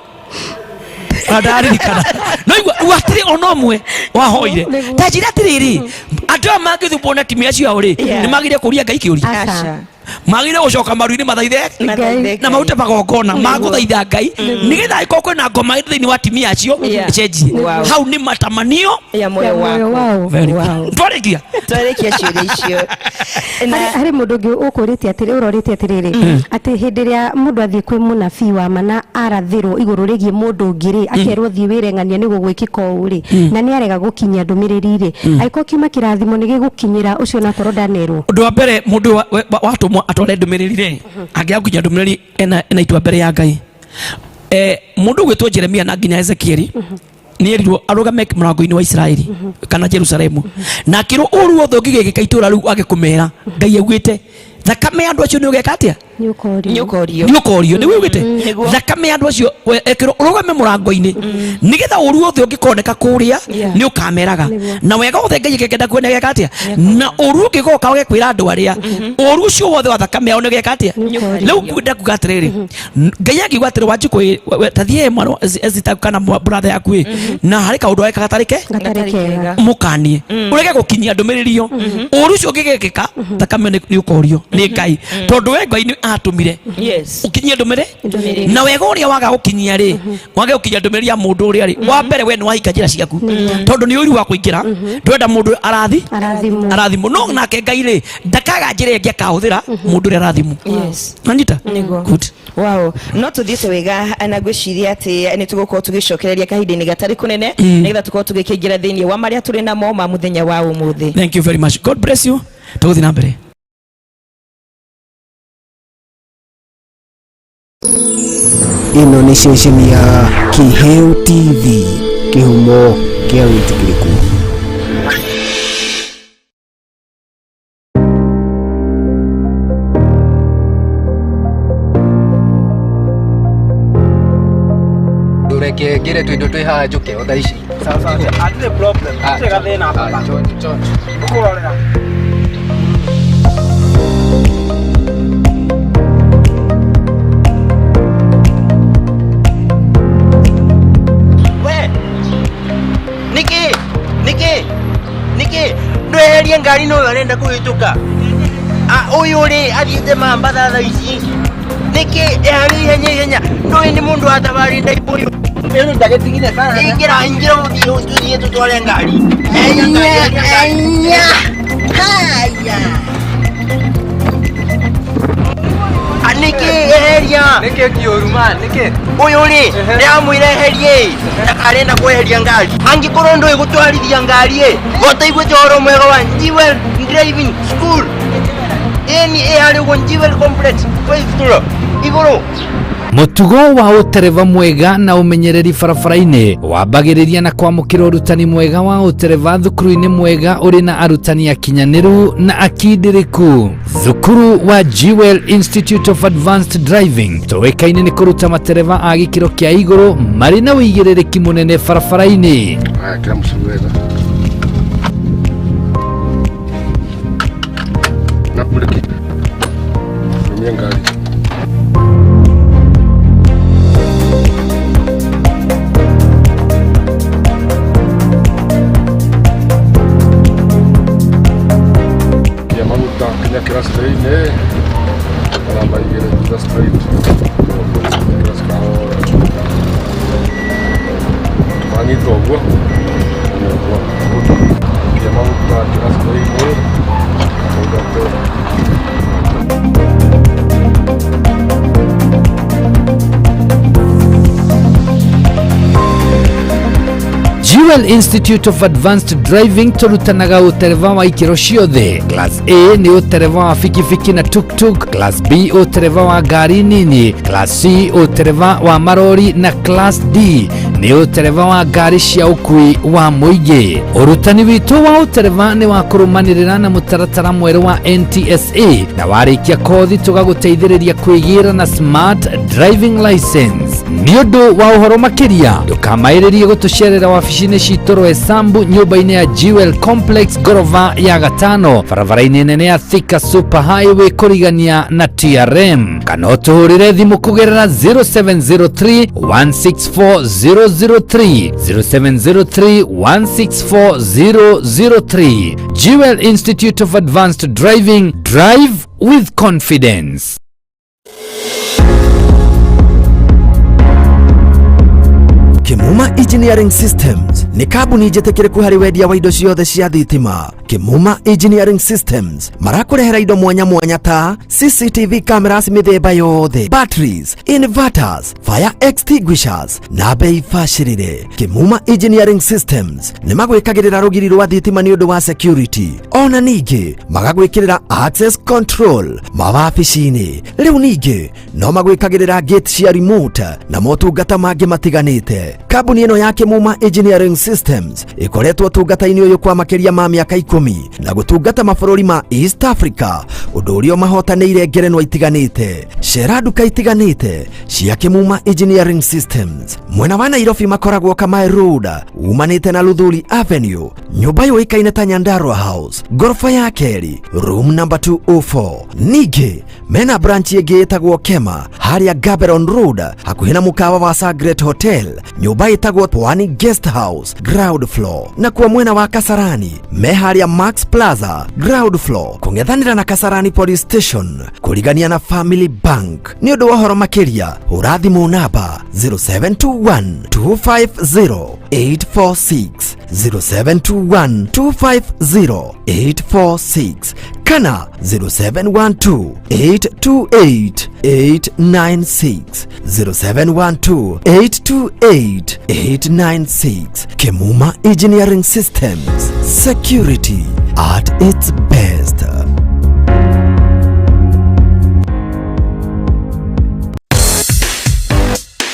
adarikana no igwe watire onomwe wahoire tajira tiriri andu mangithubona timia cio uri ni magire kuria Ngai kiuria magire gucoka maru-ini mathaithe na maute magongona maguthaitha Ngai nigetha iko kwina ngoma thiini wa timia acio cenjie hau ni matamanio ya moyo wako. Twarikia ciuria icio hari mundu ngi ukuritie atiri uroritie atiriri ati hindi ria mundu athie kwi munabii wa mana arathirwo iguru rigie mundu ngiri akerwo thie wirengania niguo gwikika uri na ni arega gukinyia ndumiriri ri aiko kiuma kirathimo ni gigukinyira ucio na korwo ndanerwo undu wa mbere mundu watumwo atware ndumiriri ri angiakinya ndumiriri ena itwa mbere ya Ngai mundu gwitwo Jeremia na nginya Ezekieli ni erirwo arugame murango-ini wa Israeli kana Jerusalemu na akirwo uru othe ngigika itura riu agikumera Ngai augite thakame andu acio ni ugeka atia nyukorio ni wigite thakame andu acio ekirwo urugame murango-ini nigetha uru othe ungikoneka kuria ni ukameraga na wega othe Ngai gekenda kuona geka atia na uru ngigoka ugekwira andu aria uru ucio wothe wa thakame ao ni geka atia riu kwenda kugatiriri Ngai angiuga atiri Wanjiku tathie mwana ezitakana brother yaku na hari kaundu eka gatarike mukanie urege gukinyia ndumiririo uru ucio ngigekeka thakame ni ukorio ni Ngai tondu we Ngai ni atumire ukinyia ndumire na wega uria waga gukinyia ri wage gukinyia ndumiri ya mundu uria ri wa mbere we ni wahika njira ciaku tondu ni uri wa kuingira ndwenda mundu arathimo no nake Ngai ri ndakaga njira ingi akahuthira mundu uria arathimu nanyita good wow no tuthiete wega ana gwiciria ati ni tugukorwo tugicokereria kahinda-ini gatari kunene nigetha tukorwo tugikingira thiini wa maria turi namo ma muthenya wa umuthi. Thank you very much, God bless you. Tuguthi na mbere. Ino ni ceceni ya Kiheo TV, kihumo kia witikiriku. Dureke gire twindo twi ha njuke otha ici sasa atire problem atire thina baba ukurorera Niki ndweherie ngari no arenda kuhituka uyu ri athiete mambatha tha ici niki ehari ihenya ndui ni mundu atabari ndaibuyu ero ndagetigire sana ingira uthie tutware ngari enya haya niki eheria niki kioru man niki uyu ri ndiamwireherie ndakarenda kweheria ngari angikorwo ndui gutwarithia ngari gotaigwe joro mwega wa Jewel Driving School eni ehari gon Jewel Complex tulo iguru. Mutugo wa utereva mwega na umenyereri barabara-ini wambagiriria na kwamukira urutani mwega wa utereva thukuru-ini mwega uri na arutani akinyaniru na akindiriku. Thukuru wa Jewel Institute of Advanced Driving tuwekaine ni kuruta matereva a gikiro kia iguru mari na uigiririki munene barabara-ini. Haya, kila msuweza na kuliki tumia ngari. Kenya keras straight ne kalau bagi kita straight keras kau mani tu gua dia mau keras straight ne udah tu. Jewel Institute of Advanced Driving turutanaga utereva wa ikiro ciothe. Class A ni utereva wa fikifiki na tuk-tuk, Class B utereva wa gari nini, Class C utereva wa marori na Class D ni utereva wa gari cia ukui wa muingi. Urutani witu wa utereva ni wa kurumanirira na mutaratara mweru wa NTSA na warikia kothi tugaguteithiriria kwigira na smart driving license. Ni undu wa uhoro makiria ndukamairirie gutucerera wabici-ini citu Rwesambu nyumba-ini ya Jewel Complex gorova ya gatano barabara-ini nene ya Thika Super Highway kurigania na TRM kana utuhurire thimu kugerera 0703 164003 0703 164003. Jewel Institute of Advanced Driving, drive with confidence. Kimuma Engineering Systems ni kabuni njetekereku hari wendia wa indo ciothe cia thitima. Kimuma Engineering Systems marakurehera indo mwanya mwanya ta CCTV cameras mithemba yothe, batteries, inverters, fire extinguishers na bei bacĩrĩre. Kimuma Engineering Systems ni magwĩkagĩrĩra rũgiri rwa thitima ni ũndũ wa security. Ona ningĩ magagwĩkĩrĩra access control mawabici-inĩ. Rĩu ningĩ no magwĩkagĩrĩra gate cia remote na motungata mangĩ matiganĩte. Kabuni ino ya Kimuma Engineering Systems ikoretwo tungata-ini uyu kwa makiria ma miaka 10 na gutungata mabũrũri ma East Africa, undu urio mahotanĩire ngerenwa itiganĩte. Cera nduka itiganĩte cia Kimuma Engineering Systems mwena wa Nairobi makoragwo Kamae Road umanĩte na Luthuli Avenue, nyumba yoĩkaine ta Nyandarua House, gorofa ya keri, room number 204. Ningĩ mena branch ĩngĩ ĩtagwo Kema haria Gaberon Road hakuhĩ na mukawa wa Sagret Hotel, nyumba ĩtagwo Pwani Guest House ground floor, na kwa mwena wa Kasarani me haria Max Plaza ground floor kung'ethanĩra na Kasarani Police Station kurigania na Family Bank. Ni ũndũ wa ũhoro makĩria ũrathimwo namba 0721 250 846 0721 250 846 kana 0712 828 896 0712 828 896. Kimuma Engineering Systems, security at its best.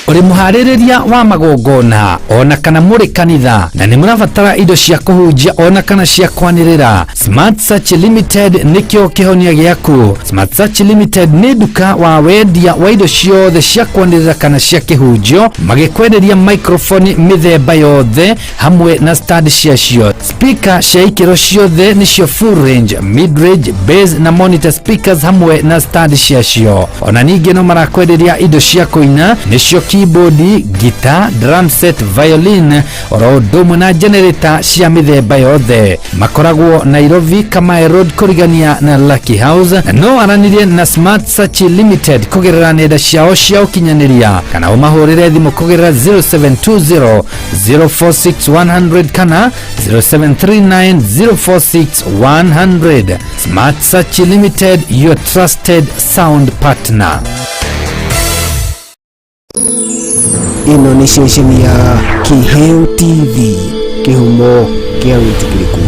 Uri muhaririria wa magongona ona kana muri kanitha na ni murabatara indo cia kuhunjia ona kana cia kwanirira, Smart Search Limited nikio kihonia giaku. Smart Search Limited ni duka wa wendia wa indo ciothe cia kwanirira kana cia kihunjio, magikwenderia microphone mithemba yothe hamwe na stand ciacio. Speaker cia ikiro ciothe nicio full range, mid range, bass na monitor speakers hamwe na stand ciacio. Ona ningi no marakwenderia indo cia kuina nicio keyboard, guitar, drum set, violin, oro ũndũ na generator cia mĩthemba yothe. Makoragwo Nairobi Kamae Road kurigania na Lucky House. No aranirie na Smart Search Limited kugerera nenda ciao cia ũkinyanĩria kana ũmahũrĩre thimũ kugerera 0720 046 100 kana 0739 046 100. Smart Search Limited, your trusted sound partner. Ino ni ceceni ya Kiheo TV, kihumo kia wĩtĩkĩrĩku.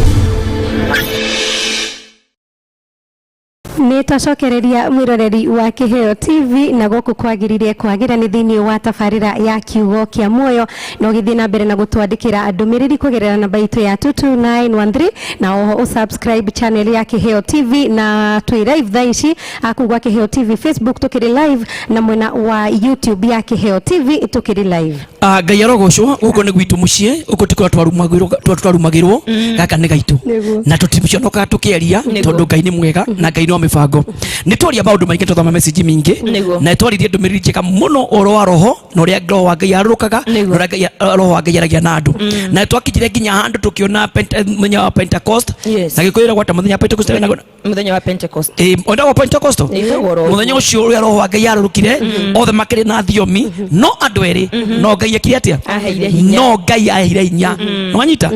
nä twacokereria mwiroreri wa Kiheo TV na goku kwagiririe kwagira ni thiini wa tabarira ya kiugo kia muoyo no githii na mbere na gutwandikira ndumiriri kugerera namba itu ya 22913 na oho subscribe channel ya Kiheo TV na twi live thaici akugwa Kiheo TV Facebook tukiri live na mwena wa YouTube ya Kiheo TV tukiri live. Ngai arogocwo guko ni gwitu mucie uko tikwa twarumagirwo gaka ni gaitu na tutimiconoka tukiaria tondu Ngai ni mwega na Ngai no mibango ni twaria maundu maingi tuthoma message mingi na twaririe ndumiriri njega muno oro wa roho no ria roho wa Ngai arukaga no ria roho wa Ngai aragia na andu na twakijire nginya handu tukiona muthenya wa Pentecost na gikwira gwata muthenya wa Pentecost na muthenya wa Pentecost onda wa Pentecost muthenya ucio ria roho wa Ngai arurukire othe makiri na thiomi no andu eri no Ngai akire atia no Ngai ahire hinya nwanyita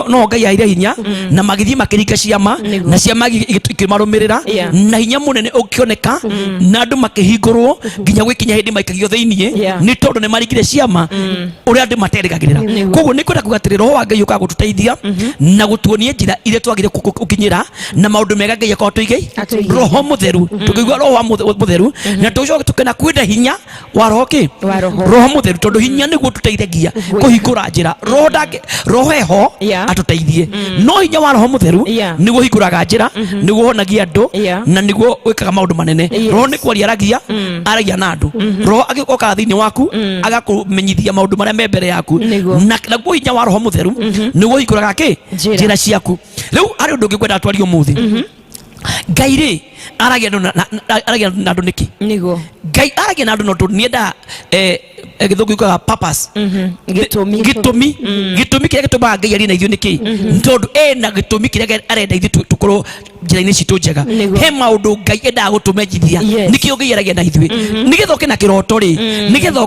no Ngai ahire hinya na magithii makiringa ciama na ciama ikimarumirira na hinya munene ukioneka na andu makihingurwo nginya gwikinya hindi maikagio thiini ni tondu ni marigire ciama uria andu materigagirira koguo ni kwenda kugatirira roho wa Ngai uka gututeithia na gutuonie njira ile twagire ukinyira na maundu mega Ngai akao tuigei roho mutheru tukigwa roho wa mutheru na tucoke tukena kwenda hinya wa roho ki roho mutheru tondu hinya niguo tuteithagia kuhingura njira roho eho atuteithie no hinya wa roho mutheru niguo hinguraga njira niguo honagia andu na niguo wikaga maundu manene roho ni kwaria aragia na andu roho agikoka thiini waku agakumenyithia maundu maria me mbere yaku na naguo hinya wa roho mutheru niguo hinguraga ki njira ciaku riu ari undu ngikwenda twario muthi Ngai ri aragia na andu niki niguo Ngai aragia na andu no nienda githungu ikaga purpose gitumi kiria gitumaga Ngai ari na ithuĩ niki tondu ena gitumi kiria arenda ithuĩ tukorwo njira-inĩ citũ njega he maundu Ngai endaga gutumenyithia nikio Ngai aragia na ithuĩ nigetha oke na kiroto ri nigetha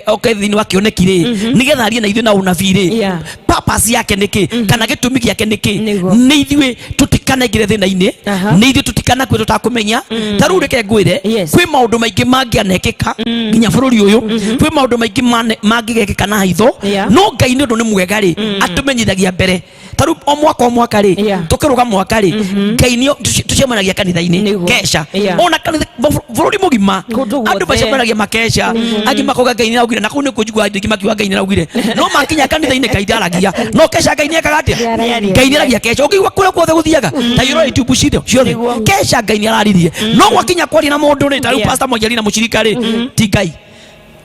oke thiini wa kioneki ri nigetha arie na ithuĩ na unabii ri purpose yake niki kana gitumi giake niki ni ithuĩ tutikanaigire thĩna-inĩ ni ithuĩ tutikana kwĩ tutakumenya ta rĩu reke ngwĩre kwĩ maundu maingĩ mangĩanekĩka nginya bũrũri ũyũ kwĩ maundu maingĩ mangĩgekĩka na hitho no Ngai nĩ ũndũ nĩ mwega ri atumenyithagia mbere ta rĩu o mwaka ri tukĩruga mwaka ri Ngai nĩ tucemanagia kanitha-inĩ kesha ona kanitha bũrũri mũgima andũ macemanagia makesha angĩ makoga Ngai nĩ araugire na kũu nĩ kũnjigua andũ aingĩ makiuga Ngai nĩ araugire no makinya kanitha-inĩ Ngai ndaragia no kesha Ngai nĩ ekaga atĩa Ngai nĩ aragia kesha ũkĩigua kũrĩa guothe gũthiaga ta yũrora YouTube ciothe kesha Ngai nĩ araririe no gwakinya kwaria na mũndũ rĩ ta rĩu pastor Mwanjari na mũcirika rĩ ti Ngai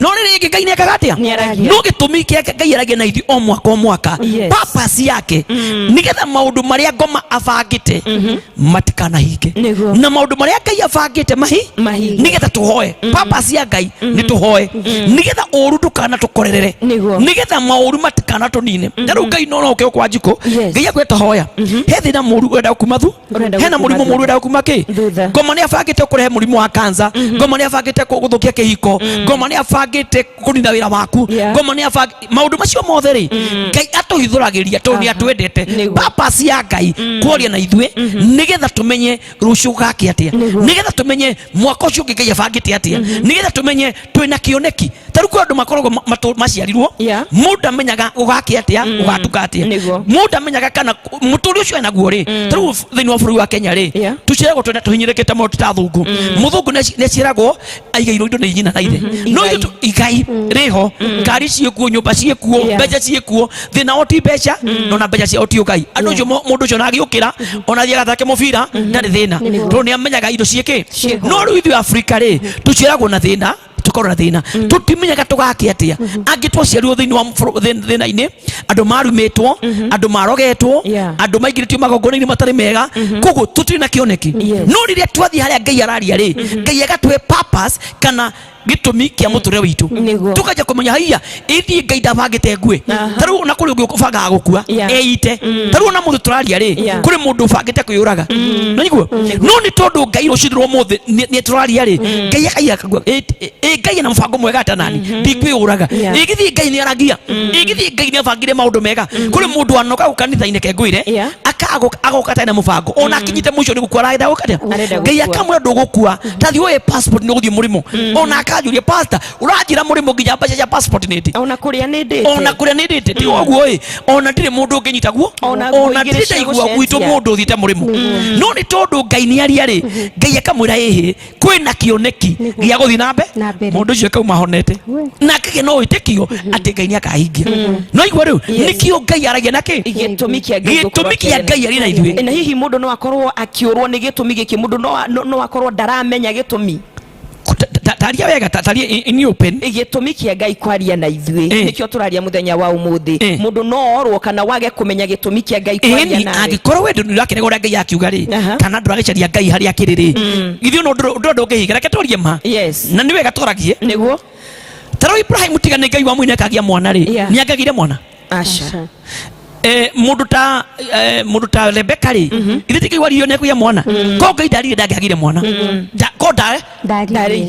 no rĩrĩ Ngai nĩ ekaga atĩa no gĩtũmi kĩa Ngai aragia na ithuĩ o mwaka purpose yake nigetha maundu maria ngoma abangite matikanahinge na maundu maria Ngai abangite mahi nigetha tuhoe purpose ya Ngai ni tuhoe nigetha ũru ndukana tukorerere nigetha maũru matikana tunine rĩu Ngai no oke kwa njiko Ngai akweta hoya he thina mũru wenda kuma thu hena mũrimũ mũru wenda kuma ki ngoma nĩ abangite ũkũrehe mũrimũ wa cancer ngoma nĩ abangite gũthũkia kĩhiko ngoma nĩ abangite kunina wira waku ngoma nĩ maundu macio mothe ri Ngai atuhithuragiria tondu nĩ atwendete purpose ya Ngai kwaria na ithuĩ nigetha tumenye rũciũ gake atia nigetha tumenye mwaka ũcio ũngĩ Ngai abangite atia nigetha tumenye twina kĩoneki ta rĩu kwĩ andũ makoragwo maciarirwo mũndũ amenyaga ũgake atia ũgatuka atia mũndũ amenyaga kana mũtũrĩ ũcio enaguo ri ta rĩu thĩinĩ wa bũrũri wa Kenya ri tuciragwo tuhinyĩrĩkĩte maũndũ ta thũngũ mũthũngũ nĩ aciragwo aigĩirwo indo nĩ nyina na ithe no Ngai riho ngari ciekuo nyumba ciekuo mbeca ciekuo thina oti mbeca no mbeca cia oti Ngai andu ucio mundu ucio nagiukira ona thia gathake mubira ndari thina tondu ni amenyaga indo cieke no riu ithuĩ Afrika ri tuciragwo na thina tukorwo thina tutimenyaga tugake atia angi twaciarirwo thiini wa thina-inĩ andu marumitwo andu marogetwo andu maingĩrĩtio magongona-inĩ matarĩ mega koguo tutirĩ na kĩoneki no rĩrĩa twathiĩ harĩa Ngai araria ri Ngai agatũhe purpose kana gitumi kia muture witu tukaja kumenya haiya ithi Ngai ndabangite ngue ta riu na kuri ungi ukubanga gukua eite ta riu na mundu turaria ri kuri mundu bangite kuyuraga no niguo no ni tondu Ngai rucithirwo muthe ni turaria ri Ngai akaiya Ngai na mfango mwega ta nani ndikwiyuraga igithi Ngai ni aragia igithi Ngai ni abangire maundu mega kuri mundu anoka gukanitha-ini kengwire agoka tena mubango ona akinyite mwisho ni gukua raida gukaria ngai akamwe ndugukua tathi oye passport ni guthie murimo ona akajuria pastor urajira murimo nginya mbeca cia passport niti ona kuria nindite ti oguo ona ndire mundu unginyita guo ona ndire ndaigua gwitu mundu uthiite murimo no ni tondu ngai ni aria ri ngai akamwira hihi kwina kioneki gia guthie nambe mundu ucio kauma honete na kige no itikio ati ngai ni akahingia no igua riu nikio ngai aragia naki gitumi kia ngai ari na ithuĩ na hihi mundu no akorwo akiurwo ni gitumi giki mundu no akorwo ndaramenya gitumi taria wega taria in open gitumi kia ngai kwaria na ithuĩ nikio turaria muthenya wa umuthi mundu no orwo kana wage kumenya gitumi kia ngai kwaria nawe angikorwo we ndurakenega uria ngai akiuga ri kana nduragicaria ngai haria akiriri ithuĩ no ndũngĩhiga reke twarie ma na nĩ wega tũragie nĩguo tarwo Ibrahim tigane ngai wa mwene akagia mwana ri nĩ angagire mwana aca mundu ta Rebeka ri ithe tikiwario ne kuya mwana ko ngai ndarire ndangagire mwana ko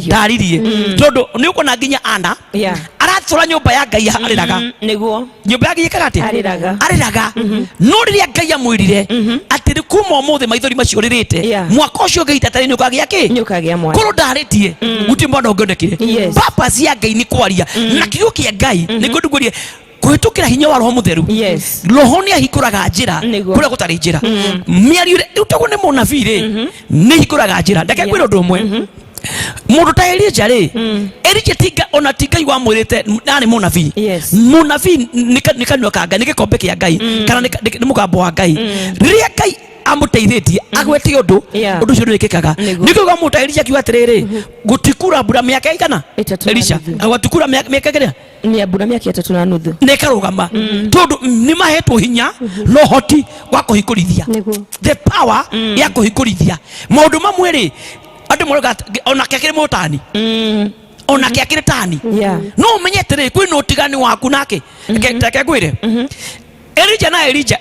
ndaririe tondu ni ukona nginya ana aratura nyumba ya ngai ariraga niguo nyumba ya ngai kagate ariraga no riria ngai amwirire ati kuma umuthi maithori macio ririte mwaka ucio ngai tatari ni ukagia ki nyukagia mwana kuru ndaritie guti mwana ungionekire papa cia ngai ni kwaria na kiugo kia ngai ni kundugurie kuhitukira hinya wa roho mutheru roho ni ahikuraga njira kuria gutari njira miario utago ni munabii ri ni hikuraga njira ndake kwira undu umwe mundu ta Elijah ri Elijah tinga ona tingai wa mwirite nani munabii munabii ni kanua ka ngai ni gikombe kia ngai kana ni mugambo wa ngai riria ngai amuteithitie agwete undu ucio ndwikikaga nikuga mundu ta Elijah kiuga atiriri gutikura mbura miaka igana Elijah agwatukura miaka igana ni abura miaka 3 na nuthu nekarugama tondu ni mahetwo hinya no hoti wa kuhikurithia the power ya kuhikurithia maundu mamwe ri andu moraga ona kekire mutani ona kekire tani no umenyete ri kwina utigani waku nake keke gwire Elijah na Elijah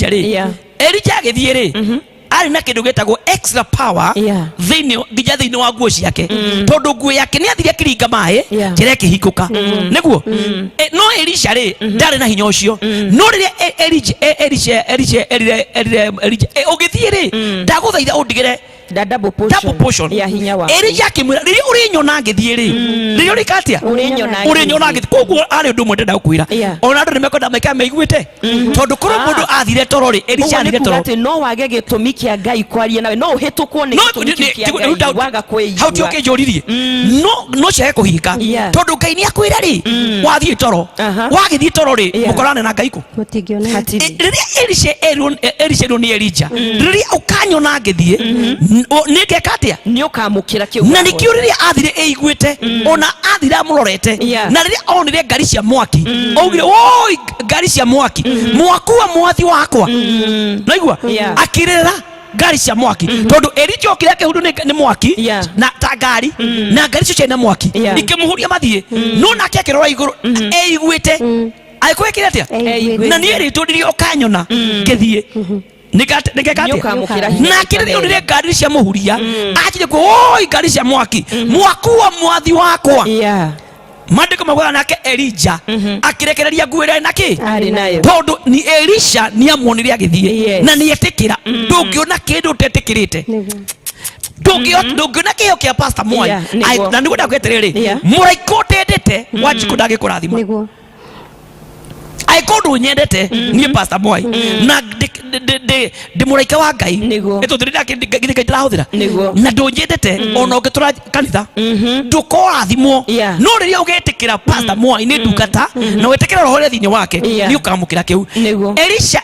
ri Elijah agithie ri ari na kindu getagwo extra power thiini wa nguo ciake tondu nguo yake ni athire kiringa mai kire kihikuka niguo no Elisha ri ndari na hinya ucio no riria Elisha ugithie ri ndaguthaitha undigire double portion ya hinya wa Elisha kimwira riria urinyona ngithie ri riria urikatia urinyona ngithie koguo ari undu mwende ndakwira ona andu nimekwenda maika meiguite tondu kuru mundu athire toro ri Elisha athire toro no wage gitumi kia ngai kwaria nawe no uhitukwo ni gitumi kia ngai waga kwigua hau tioke njuririe no cia kuhinga tondu ngai ni akwira ri wathie toro wagithie toro ri mukorane na ngai ku mutingiona riria Elisha ni Elijah riria ukanyona ngithie ni kekatia ni ukamukira kiu na nikio riria athire eiguite ona athira amurorete na riria onire ngari cia mwaki augire oi ngari cia mwaki mwakua mwathi wakwa naigua akirera ngari cia mwaki tondu Elijah okire kehudu ni mwaki na ta ngari na ngari cio ciina mwaki ikimuhuria mathie no nake akirora iguru eiguite aikwekire atia na ni rituririo kanyona ngithie na kire urire ngari cia muhuria ajire ko oi ngari cia mwaki mwakua mwathi wakwa mandiko magwa nake Elijah akirekereria nguire naki ari nayo tondu ni Elisha ni amuonire agithie na ni etikira ndungiona kindu tetikirite ndungiona kiyo kia pastor Mwai na niguo ndakwetereri muraiko tendete wanjiku ndagikurathima aikondu nyendete ni pastor Mwai na de muraika wa ngai eto ndirira kithika ndirahuthira na ndonyendete ona ungitura kanitha ndukorathimwo no riria ugetikira pastor Mwai ni ndungata na wetikira roho ria thiini wake ni ukamukira kiu Elisha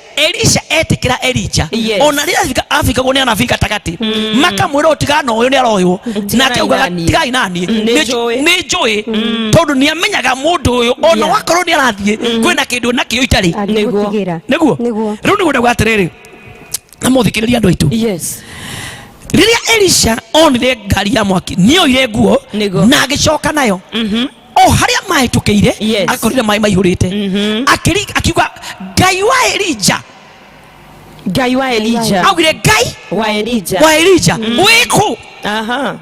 etikira Elijah ona riria afika gone anafika takati makamwira utigana uyu ni aroywo na akiuga tigai nani ni njui tondu ni amenyaga mundu uyu ona wakorwo ni arathie kwina kindu na kio itari niguo riu niguo ndagwatiriri na muthikiriria andu aitu riria Elisha onire ngari ya mwaki ni oire nguo na agicoka nayo o haria mahitukiire akorire mai maihurite akiuga ngai wa Elijah augire ngai wa Elijah wiku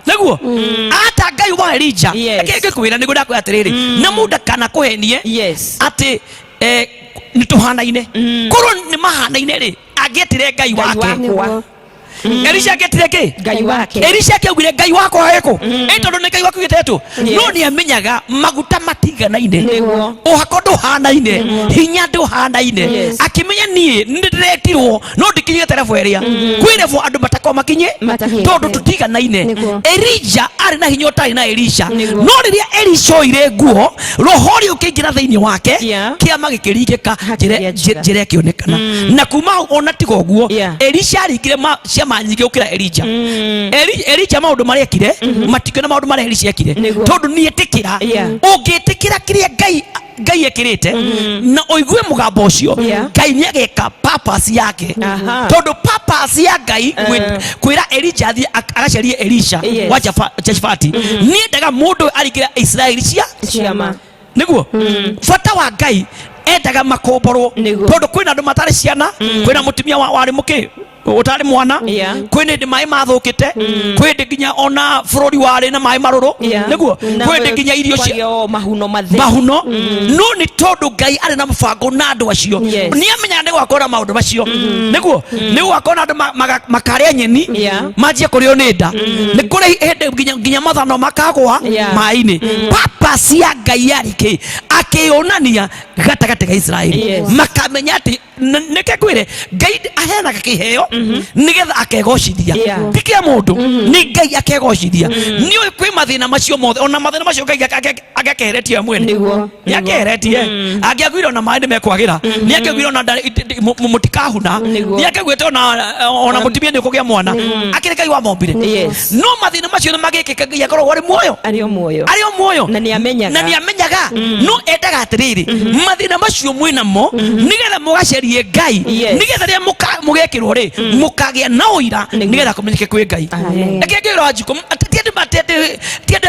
niguo ata ngai wa Elijah akikwira niguo ndakwira atiriri na muda kana kuhenie ati nituhanaine korwo ni mahanaine ri angetire ngai wake Elisha getire ki ngai wake Elisha kiugire ngai wako heko tondu ni ngai waku gitetu no ni amenyaga maguta matiganaine uhakondo hanaine hinya ndu hanaine akimenya nie ndiretirwo no ndikinye telefu eria kwirefu andu matako makinye tondu tutiganaine Elijah ari na hinya utari na Elisha no riria Elisha ire nguo rohori ukingira thiini wake kiama gikiringika njire kionekana na kuma ona tigo nguo Elisha arikire manyige ukira Elijah Elijah maundu marekire matikena maundu mare Elisha ekire tondu ni etikira ungitikira kiria ngai ekirite na oigue mugambo ucio ngai ni ageka purpose yake tondu purpose ya ngai kwira Elijah athie agacarie Elisha wa Jashafati ni endaga mundu arikira Israeli ciama niguo fata wa ngai endaga makomborwo tondu kwina andu matari ciana kwina mutumia wari muki utari mwana kwene ndi mai mathukite kwende ginya ona bururi wari na mai maruru niguo kwende ginya irio cia mahuno no ni tondu ngai ari na mubango na andu acio ni amenya ndi gwakora maundu macio niguo ni gwakora andu makaria nyeni manjie kurio ni nda ni kuri hende ginya mathano makagwa mai-ini papa cia ngai ariki akionania gatagati ga Israeli makamenya ati nike kwire ngai ahena gakiheo nigetha akegocithia tikia mundu ni ngai akegocithia ni oi kwi mathina macio mothe ona mathina macio ngai agakeheretie mwene ni akeheretie angiagwira na maende mekwagira ni akegwira na mutikahuna ni akegwite ona mutimia ni kugia mwana akire ngai wa mombire no mathina macio magikika ngai akorwo wari muoyo ario muoyo na ni amenyaga no endaga atiriri mathina macio mwina mo nigetha mugacerie ngai nigetha ria mugekirwo ri mukagia na uira nigetha kumenyeke kwi ngai ekegero ajiko tiende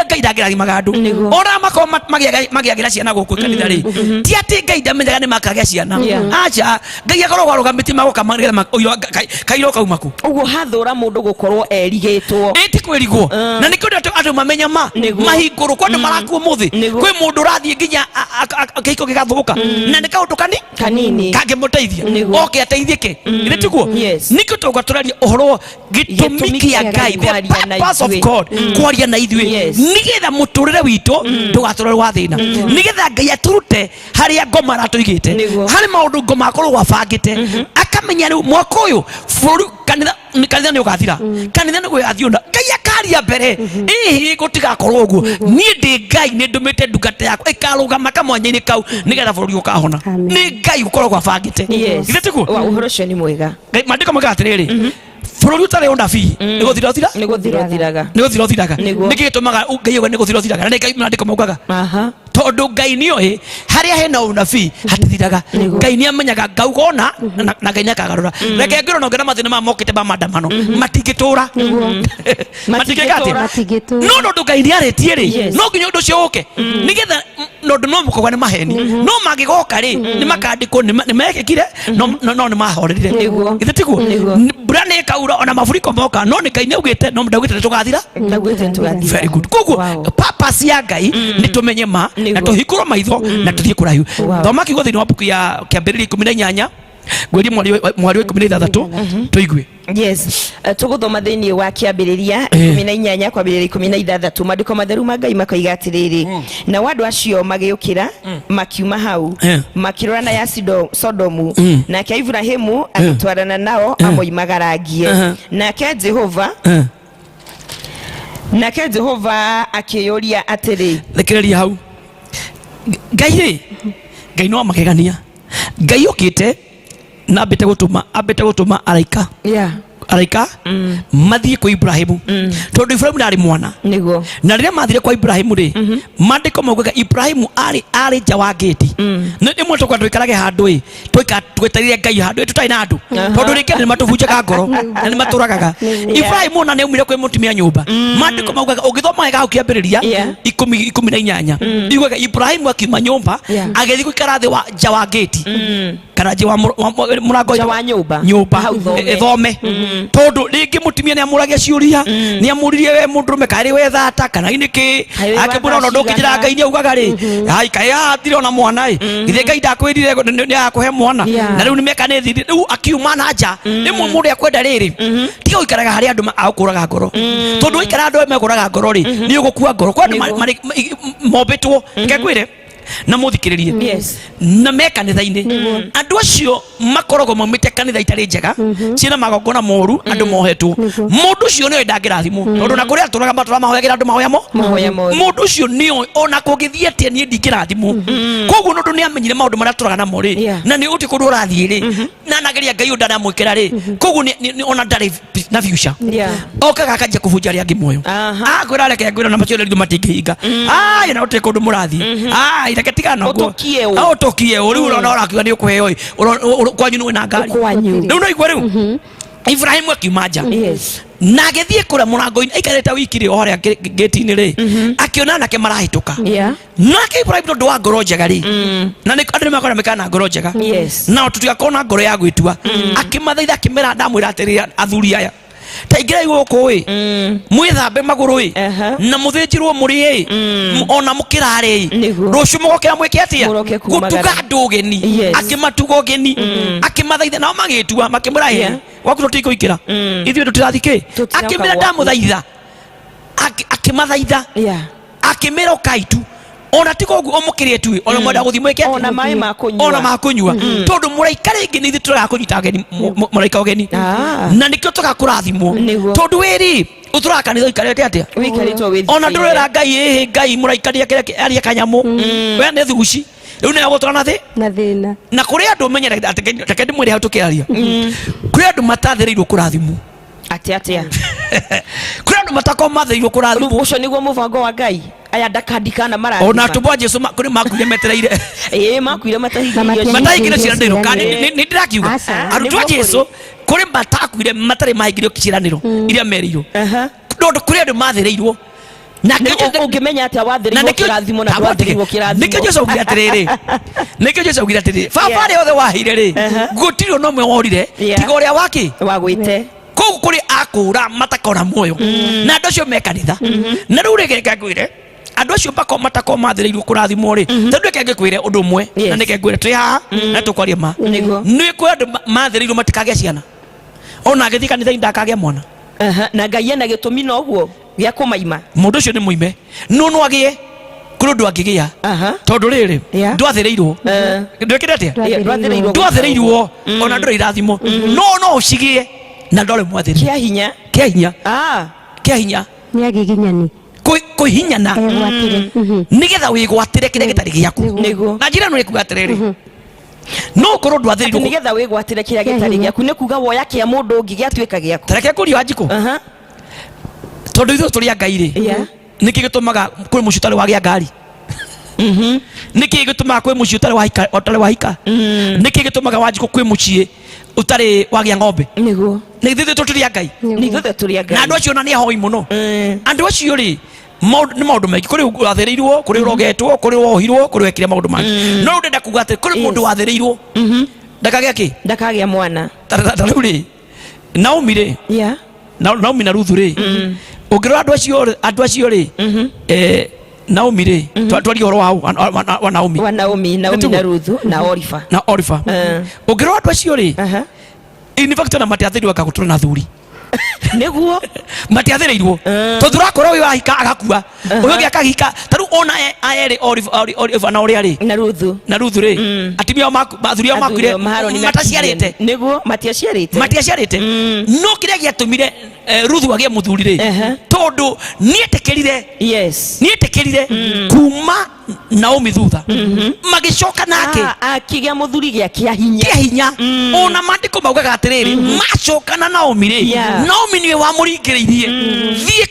ngai ndagiragia magandu ora mako magiagira ciana guku kanitha ri ti ati ngai ndamenyaga ni makagia ciana acha ngai akorwo warugamiti magoka nigetha kairo kaumaku uguo hathura mundu gukorwo erigitwo eti kwirigwo na nikio andu mamenya mahinguru kwa andu marakuo muthi kwi mundu rathie nginya keiko gigathuka na nikaundu kanini kangimuteithia oke ateithike ile tiguo nikio toga turaria uhoro gitumi kia ngai the purpose of God kwaria na ithui nigetha muturire witu ndugaturire wa thina nigetha ngai aturute haria ngoma ratuigite hari maundu ngoma akorwo gwabangite akamenya riu mwaka uyu buru kanitha ni ugathira kanitha ni guyathiona ngai akaria mbere ihi gutigakorwo uguo ni ndi ngai ni ndumite ndungata yakwa ikarugama kamwanya-ini kau nigetha bururi ukahona ni ngai ukorwo gwabangite ile tiguo uhoro cio ni mwega mandiko moiga atiriri bururi utari unabii ni guthirathiraga nikigitumaga ngai uga ni guthirathiraga na ngai mandiko moigaga tondu ngai ni oi haria hena unabii hatithiraga ngai ni amenyaga ngaugona na ngai nakagarura reke ngiro no ngena mathina ma mokite ba madamano matigitura matigekate no ndo ngai ni aretie ri no nginya undu cio uke nigetha no mukogwa ni maheni no magigoka ri ni makandiko ni mekikire no ni mahorerire ithe tiguo mbura ni kaura ona mafuriko moka no ni ngai ni augite no ndagwite tugathira very good koguo purpose ya ngai ni tumenye na tuhikurwo maitho na tuthie kuraihu thoma kigo thini wa buku ya kiambiriria 18 gweri mwari wa 16 tuigue tuguthoma thiini wa kiambiriria 18 kwambiriria 16 mandiko matheru ma ngai makoiga atiriri na wandu acio magiukira makiuma hau makirorana ya Sodomu nake Ibrahimu agitwarana nao amoimagaragie nake Jehova akiyuria atiri thekereria hau ngai no makegania ngai ukite na ambite gutuma araika mathie kwa Ibrahimu tondu Ibrahimu ndari mwana niguo na riria mathire kwa Ibrahimu ri mandiko maugaga Ibrahimu ari nja wa gate na ni mwato kwa twikarage handu twetarire ngai handu tutai na andu tondu rike ni matubunjaga ngoro na ni maturagaga Ibrahimu na ni umire kwa mutumia nyumba mandiko maugaga ugithoma wega ukiambiriria 18 iguaga Ibrahimu akiuma nyumba agethi gwikara thi wa nja wa gate karaje wa murango wa nyumba thome tondu ringi mutumia ni amuragia ciuria ni amuririe we mundurume kari we thata kana iniki akibura no ndukijira ngai ni augaga ri hai kai atire ona mwana ithe ngai ndakwirire ni akuhe mwana na riu ni mekanithi riu akiuma na nja rimwe mundu akwenda riri tiga ikaraga hari andu akuraga ngoro tondu ikara andu mekuraga ngoro ri ni ugukua ngoro kwa andu mobetwo ngekwire na muthikiririe na me kanitha-ini andu acio makorogo maumite kanitha itari njega ciina magongona moru andu mohetwo mundu ucio ni ndangirathimo tondu na kuria turaga matura mahoyagira andu mahoyamo mundu ucio ni ona kugithie atia ni ndingirathimo koguo nundu ni amenyire maundu maria turaga namo ri na ni uti kundu urathie ri na nageria ngai ndana mwikira ri koguo ni ona ndari na future okaga akajia kubunja ria ngi moyo akwira reke ngwira na macio ri matingihinga na uti kundu murathie ketigana otokie uri urona akiuga ni ukuheo kwanyu ni na ngari riu no igwe riu Ibrahim akimaja na agithie kura murango-ini aikarete wiki ri oria gate-ini ri akiona nake marahituka nake Ibrahim ndo wa ngoro njega ri na ni andu makora mekana ngoro njega na tutigakona ngoro ya gwitua akimathaitha akimera ndamwira atiri athuri aya taigira igoko wi mwithambe maguru wi na muthinjirwo muri ona mukirare rucu mugokera mwike atia gutuga ndugeni akimatuga ugeni akimathaitha nao magitua makimurahe waku tutiko ikira ithuĩ tutirathike akimira ndamuthaitha akimathaitha akimira ukaitu ona tiko omukire tu ona mwenda guthimwe ke ona mai makunywa tondu muraikare ingi ni thituraga kunyita ageni muraika ugeni na nikio tuga kurathimwo tondu wiri utura kanitha ikarete atia ona ndurera ngai muraikaria kire aria kanyamu we ne thuguci riu ne gutwana na thina na kuri andu menyera atekendi mwiri hau tukiaria kuri andu matathereirwo kurathimwo atia kuri andu matako mathereirwo kurathimwo ucio niguo mubango wa ngai aya ndakandikana mara ona tubwa Jesu kuri makuire metereire makuire matahingire ciraniro kandi ni ndirakiuga arutwa Jesu kuri matakuire matari mahingire ciraniro iria merirwo tondu kuri andu mathereirwo na ungimenya atia wathereirwo kirathimo na wathereirwo kirathimo nikio Jesu ugira atiriri baba ri othe wahire ri gutiri no mwe worire tiga uria waki wagwite koguo kuri akura matakona muoyo na andu acio mekanitha na riu reke ngwire andu acio bako matako mathereirwo kurathimwo ri tondu reke ngikwire undu umwe na nike ngwire twi haha na tukwaria ma ni kwi andu mathereirwo matikage ciana ona agithii kanitha ndakage mwana na ngai ena gitumi no guo gya kumaima mundu ucio ni muime no agie kuri ndu angigia tondu riri ndwathereirwo ndwikire atia ndwathereirwo ona ndure irathimo no ucigie na ndore mwatheri kia hinya ni agiginyani kuhinyana nigetha wigwatire kire gitari giaku na njira no ikuga atiriri no korwo ndwathereirwo nigetha wigwatire kire gitari giaku ni kuga woya kia mundu ungi giatuika giaku tareke kuri wanjiko tondu ithu turi ngai ri niki gitumaga kuri mucutari wa gia ngari niki gitumaga kuri mucutari wa hika niki gitumaga wanjiko kuri mucie utari wagia ng'ombe niguo ni ithu turi ngai na andu acio na ni ahoi muno andu acio ri ni maundu maingi kuri wathereirwo kuri urogetwo kuri wohirwo kuri wekire maundu mangi no ndenda kuga ati kuri mundu wathereirwo ndakagea ki ndakagea mwana riu ri Naomi ri Naomi na Ruthu ri ungirora andu acio ri Naomi ri twari horo wa Naomi na Ruthu na Orifa ungirora andu acio ri in fact na matiathereirwo akagutura na thuri niguo matiathereirwo tondu rakora uyu ahika agakua uyu ngi akahika taru ona aeri Orifa na uria ri na Ruthu ri atimia mathuri makuire mataciarite niguo matiaciarite no kiria giatumire Ruthu agie muthuri ri tondu nietekerire kuma Naomi thutha magicoka nake akigia muthuri kia hinya ona mandiko maugaga atiriri macoka na Naomi ri Naomi Naomi niwe wamuringiririe thie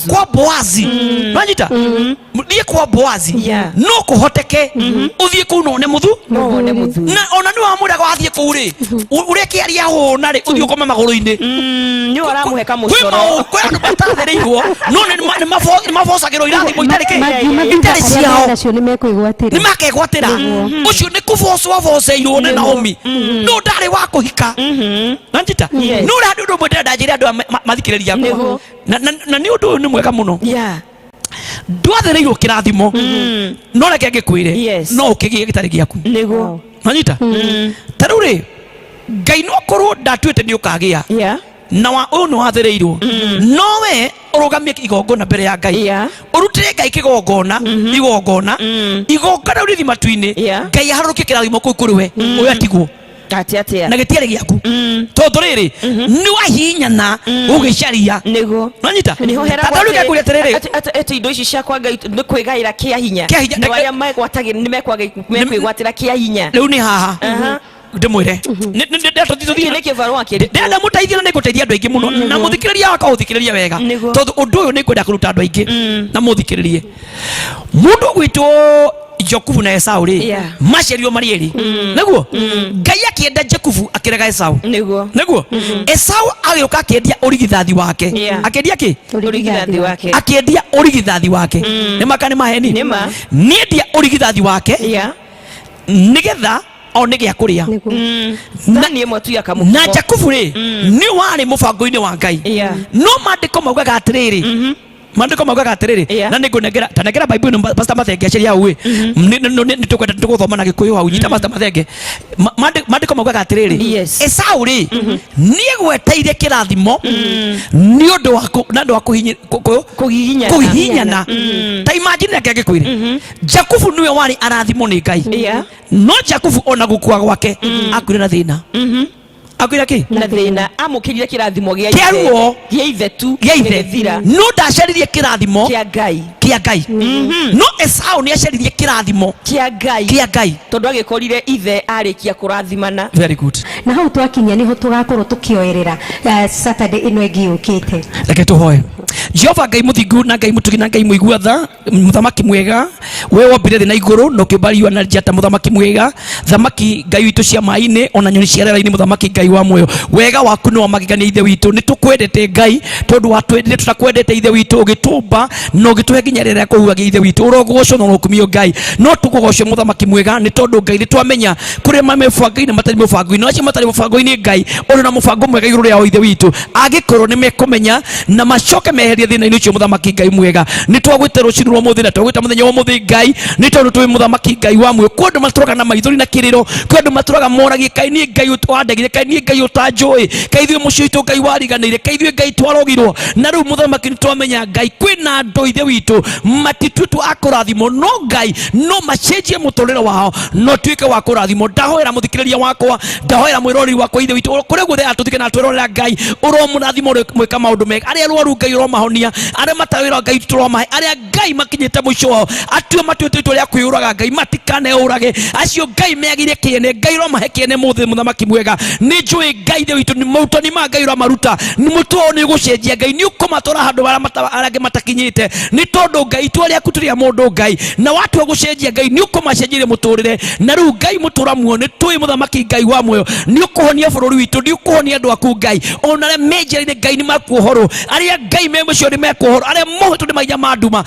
kwa Boazi Ranyita thie kwa Boazi no kuhoteke uthie ku no ne muthu na ona ni wamura gwathie ku ri ureke aria hona ri uthie ukoma maguru-ini ni waramuheka mucoro kwa andu batathereirwo no ni mabocagirwo irathimo itarike itari ciao nacio ni mekuigwatira ni makegwatira ucio ni kubocwo boceirwo ni Naomi no ndari wa kuhika Ranyita no ra ndu mwende ndajira andu mathikiriria kwa na ni undu ni mwega muno ndwathereirwo kirathimo no reke ngikwire no ukigie gitari giaku nigo Ranyita tariu ri Ngai no korwo ndatuite ni ukagia na wa uyu ni wathereirwo no we urugamie igongona mbere ya Ngai urutire Ngai kigongona igongona urithi matu-ini Ngai aharurukie kirathimo kuu kuri we uyu atigwo na gitiari giaku tondu riri ni wahinyana ugicaria nigo Ranyita niho tataru gya kuria terere ati indo ici ciakwa Ngai ni kwigaira kia hinya na waria megwatagira ni mekwigwatira kia hinya riu ni haha ndimwire ni kivarua kiri ndenda mutaithia na nguteithia andu aingi muno na muthikiriria waka uthikiriria wega tondu undu uyu ni kwenda kuruta andu aingi na muthikiririe mundu gwitwo Jakubu na Esau ri macerio mari eri naguo Ngai akienda Jakubu akirega Esau naguo Esau agioka akiendia urigithathi wake akiendia ki urigithathi wake akiendia urigithathi wake ni makani maheni ni endia urigithathi wake nigetha one gya kuria na ni emwe tu yakamuko na Jakubu ri ni wari mubango-ini wa Ngai no mandiko maugaga atiriri mandiko maugaga atiriri na ningunengera tanengera Bible no Pastor Mathenge aciria uwe ni tukwenda tuguthoma na Gikuyu hau nyita Pastor Mathenge mandiko maugaga atiriri Esau ri ni egweteire kirathimo ni undu wa kuhihinyana ta imagine ngeke Gikuyu Jakubu niwe wari arathimo ni Ngai no Jakubu ona gukua gwake akwire na thina akwira ki na thina amukirire kirathimo gia ithe tu githira no ndacaririe kirathimo kia Ngai no Esau ni acaririe kirathimo kia Ngai tondu agikorire ithe arikia kurathimana very good na hau twakinya niho tugakorwo tukioerera Saturday ino ngiukite reke tuhoe Jehova Ngai muthingu na Ngai mutugi na Ngai muiguatha muthamaki mwega we wombire thi na iguru no kibariwa na njata muthamaki mwega thamaki Ngai witu cia mai-ini ona nyoni cia rera-ini muthamaki Ngai wa muoyo wega waku no magigania ithe witu ni tukwendete Ngai tondu watwendire tutakwendete ithe witu ugitumba no gituhe nginya rera kuhuagia ithe witu urogocwo no rukumio Ngai no tukugocio muthamaki mwega ni tondu Ngai ni twamenya kuri mamebango-ini matari mubango-ini acio matari mubango-ini Ngai uri na mubango mwega iguru ria ithe witu agikorwo ni mekumenya na macoke meherie thina-ini ucio muthamaki Ngai mwega ni twagwite rucinu rwa muthi na twagwite muthenya wa muthi Ngai ni tondu twi muthamaki Ngai wa muoyo kwandu maturaga na maithori na kiriro kwandu maturaga moragie Kai ni Ngai wandagire Kai ni Ngai utanjui Kai thwe mucio witu Ngai wariganire Kai thwe Ngai twarogirwo na riu muthamaki ni twamenya Ngai kwina andu ithe witu matitutu akurathimo no Ngai no macenjie muturire wao no tuike wa kurathimo ndahoera muthikiriria wakwa ndahoera mwirori wakwa ithe witu kure guothe atutike na twirorera Ngai uromurathimo mwika maundu mega aria rwaru Ngai uromahonia aria matawira Ngai turomahe aria Ngai makinyite muico wao atue matuitwo ria kwiuraga Ngai matikane urage acio Ngai meagire kiene Ngai uromahe kiene muthi muthamaki mwega ni njui Ngai ithe witu ni mautani ma Ngai uramaruta ni mutuo ni gucenjia Ngai ni ukumatora handu aria matakinyite ni tondu Ngai itua riaku turia mundu Ngai na watu gucenjia Ngai ni ukumacenjire muturire na riu Ngai mutura muone tui muthamaki Ngai wa muoyo ni ukuhonia bururi witu ni ukuhonia andu aku Ngai ona aria menjera-ini Ngai ni makuohoro aria Ngai me mucio ni mekuohoro aria mohetu ni mainya manduma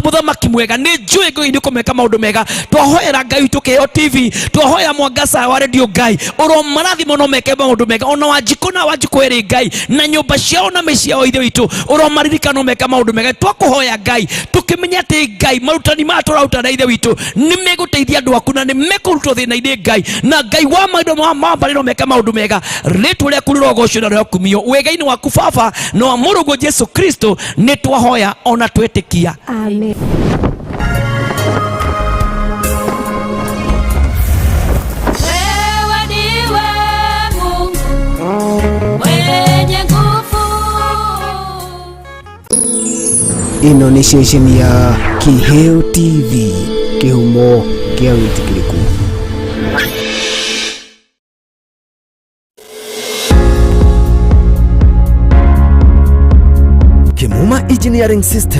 muthamaki mwega ni njui Ngai ni ukumeka maundu mega twahoera Ngai witu Kiheo TV twahoera Mwangaza wa radio Ngai uromarathimo no meke maundu mega ona Wanjiku na Wanjiku eri Ngai na nyumba ciao na mĩciĩ yao ithe witu uromaririkana no meka maundu mega twakuhoya Ngai tukimenya ati Ngai marutani ma turaruta na ithe witu ni meguteithia andu aku na ni mekurutwo thina-ini Ngai na Ngai wa maundu ma mbari no meka maundu mega ritwa riaku rirogocio na riokumio wega-ini waku Baba no wa Mũrũguo Jesu Kristo ni twahoya ona twetikia amen. Ino ni ceceni ya Kiheo TV, kihumo kia witikiriku. Kimuma Engineering System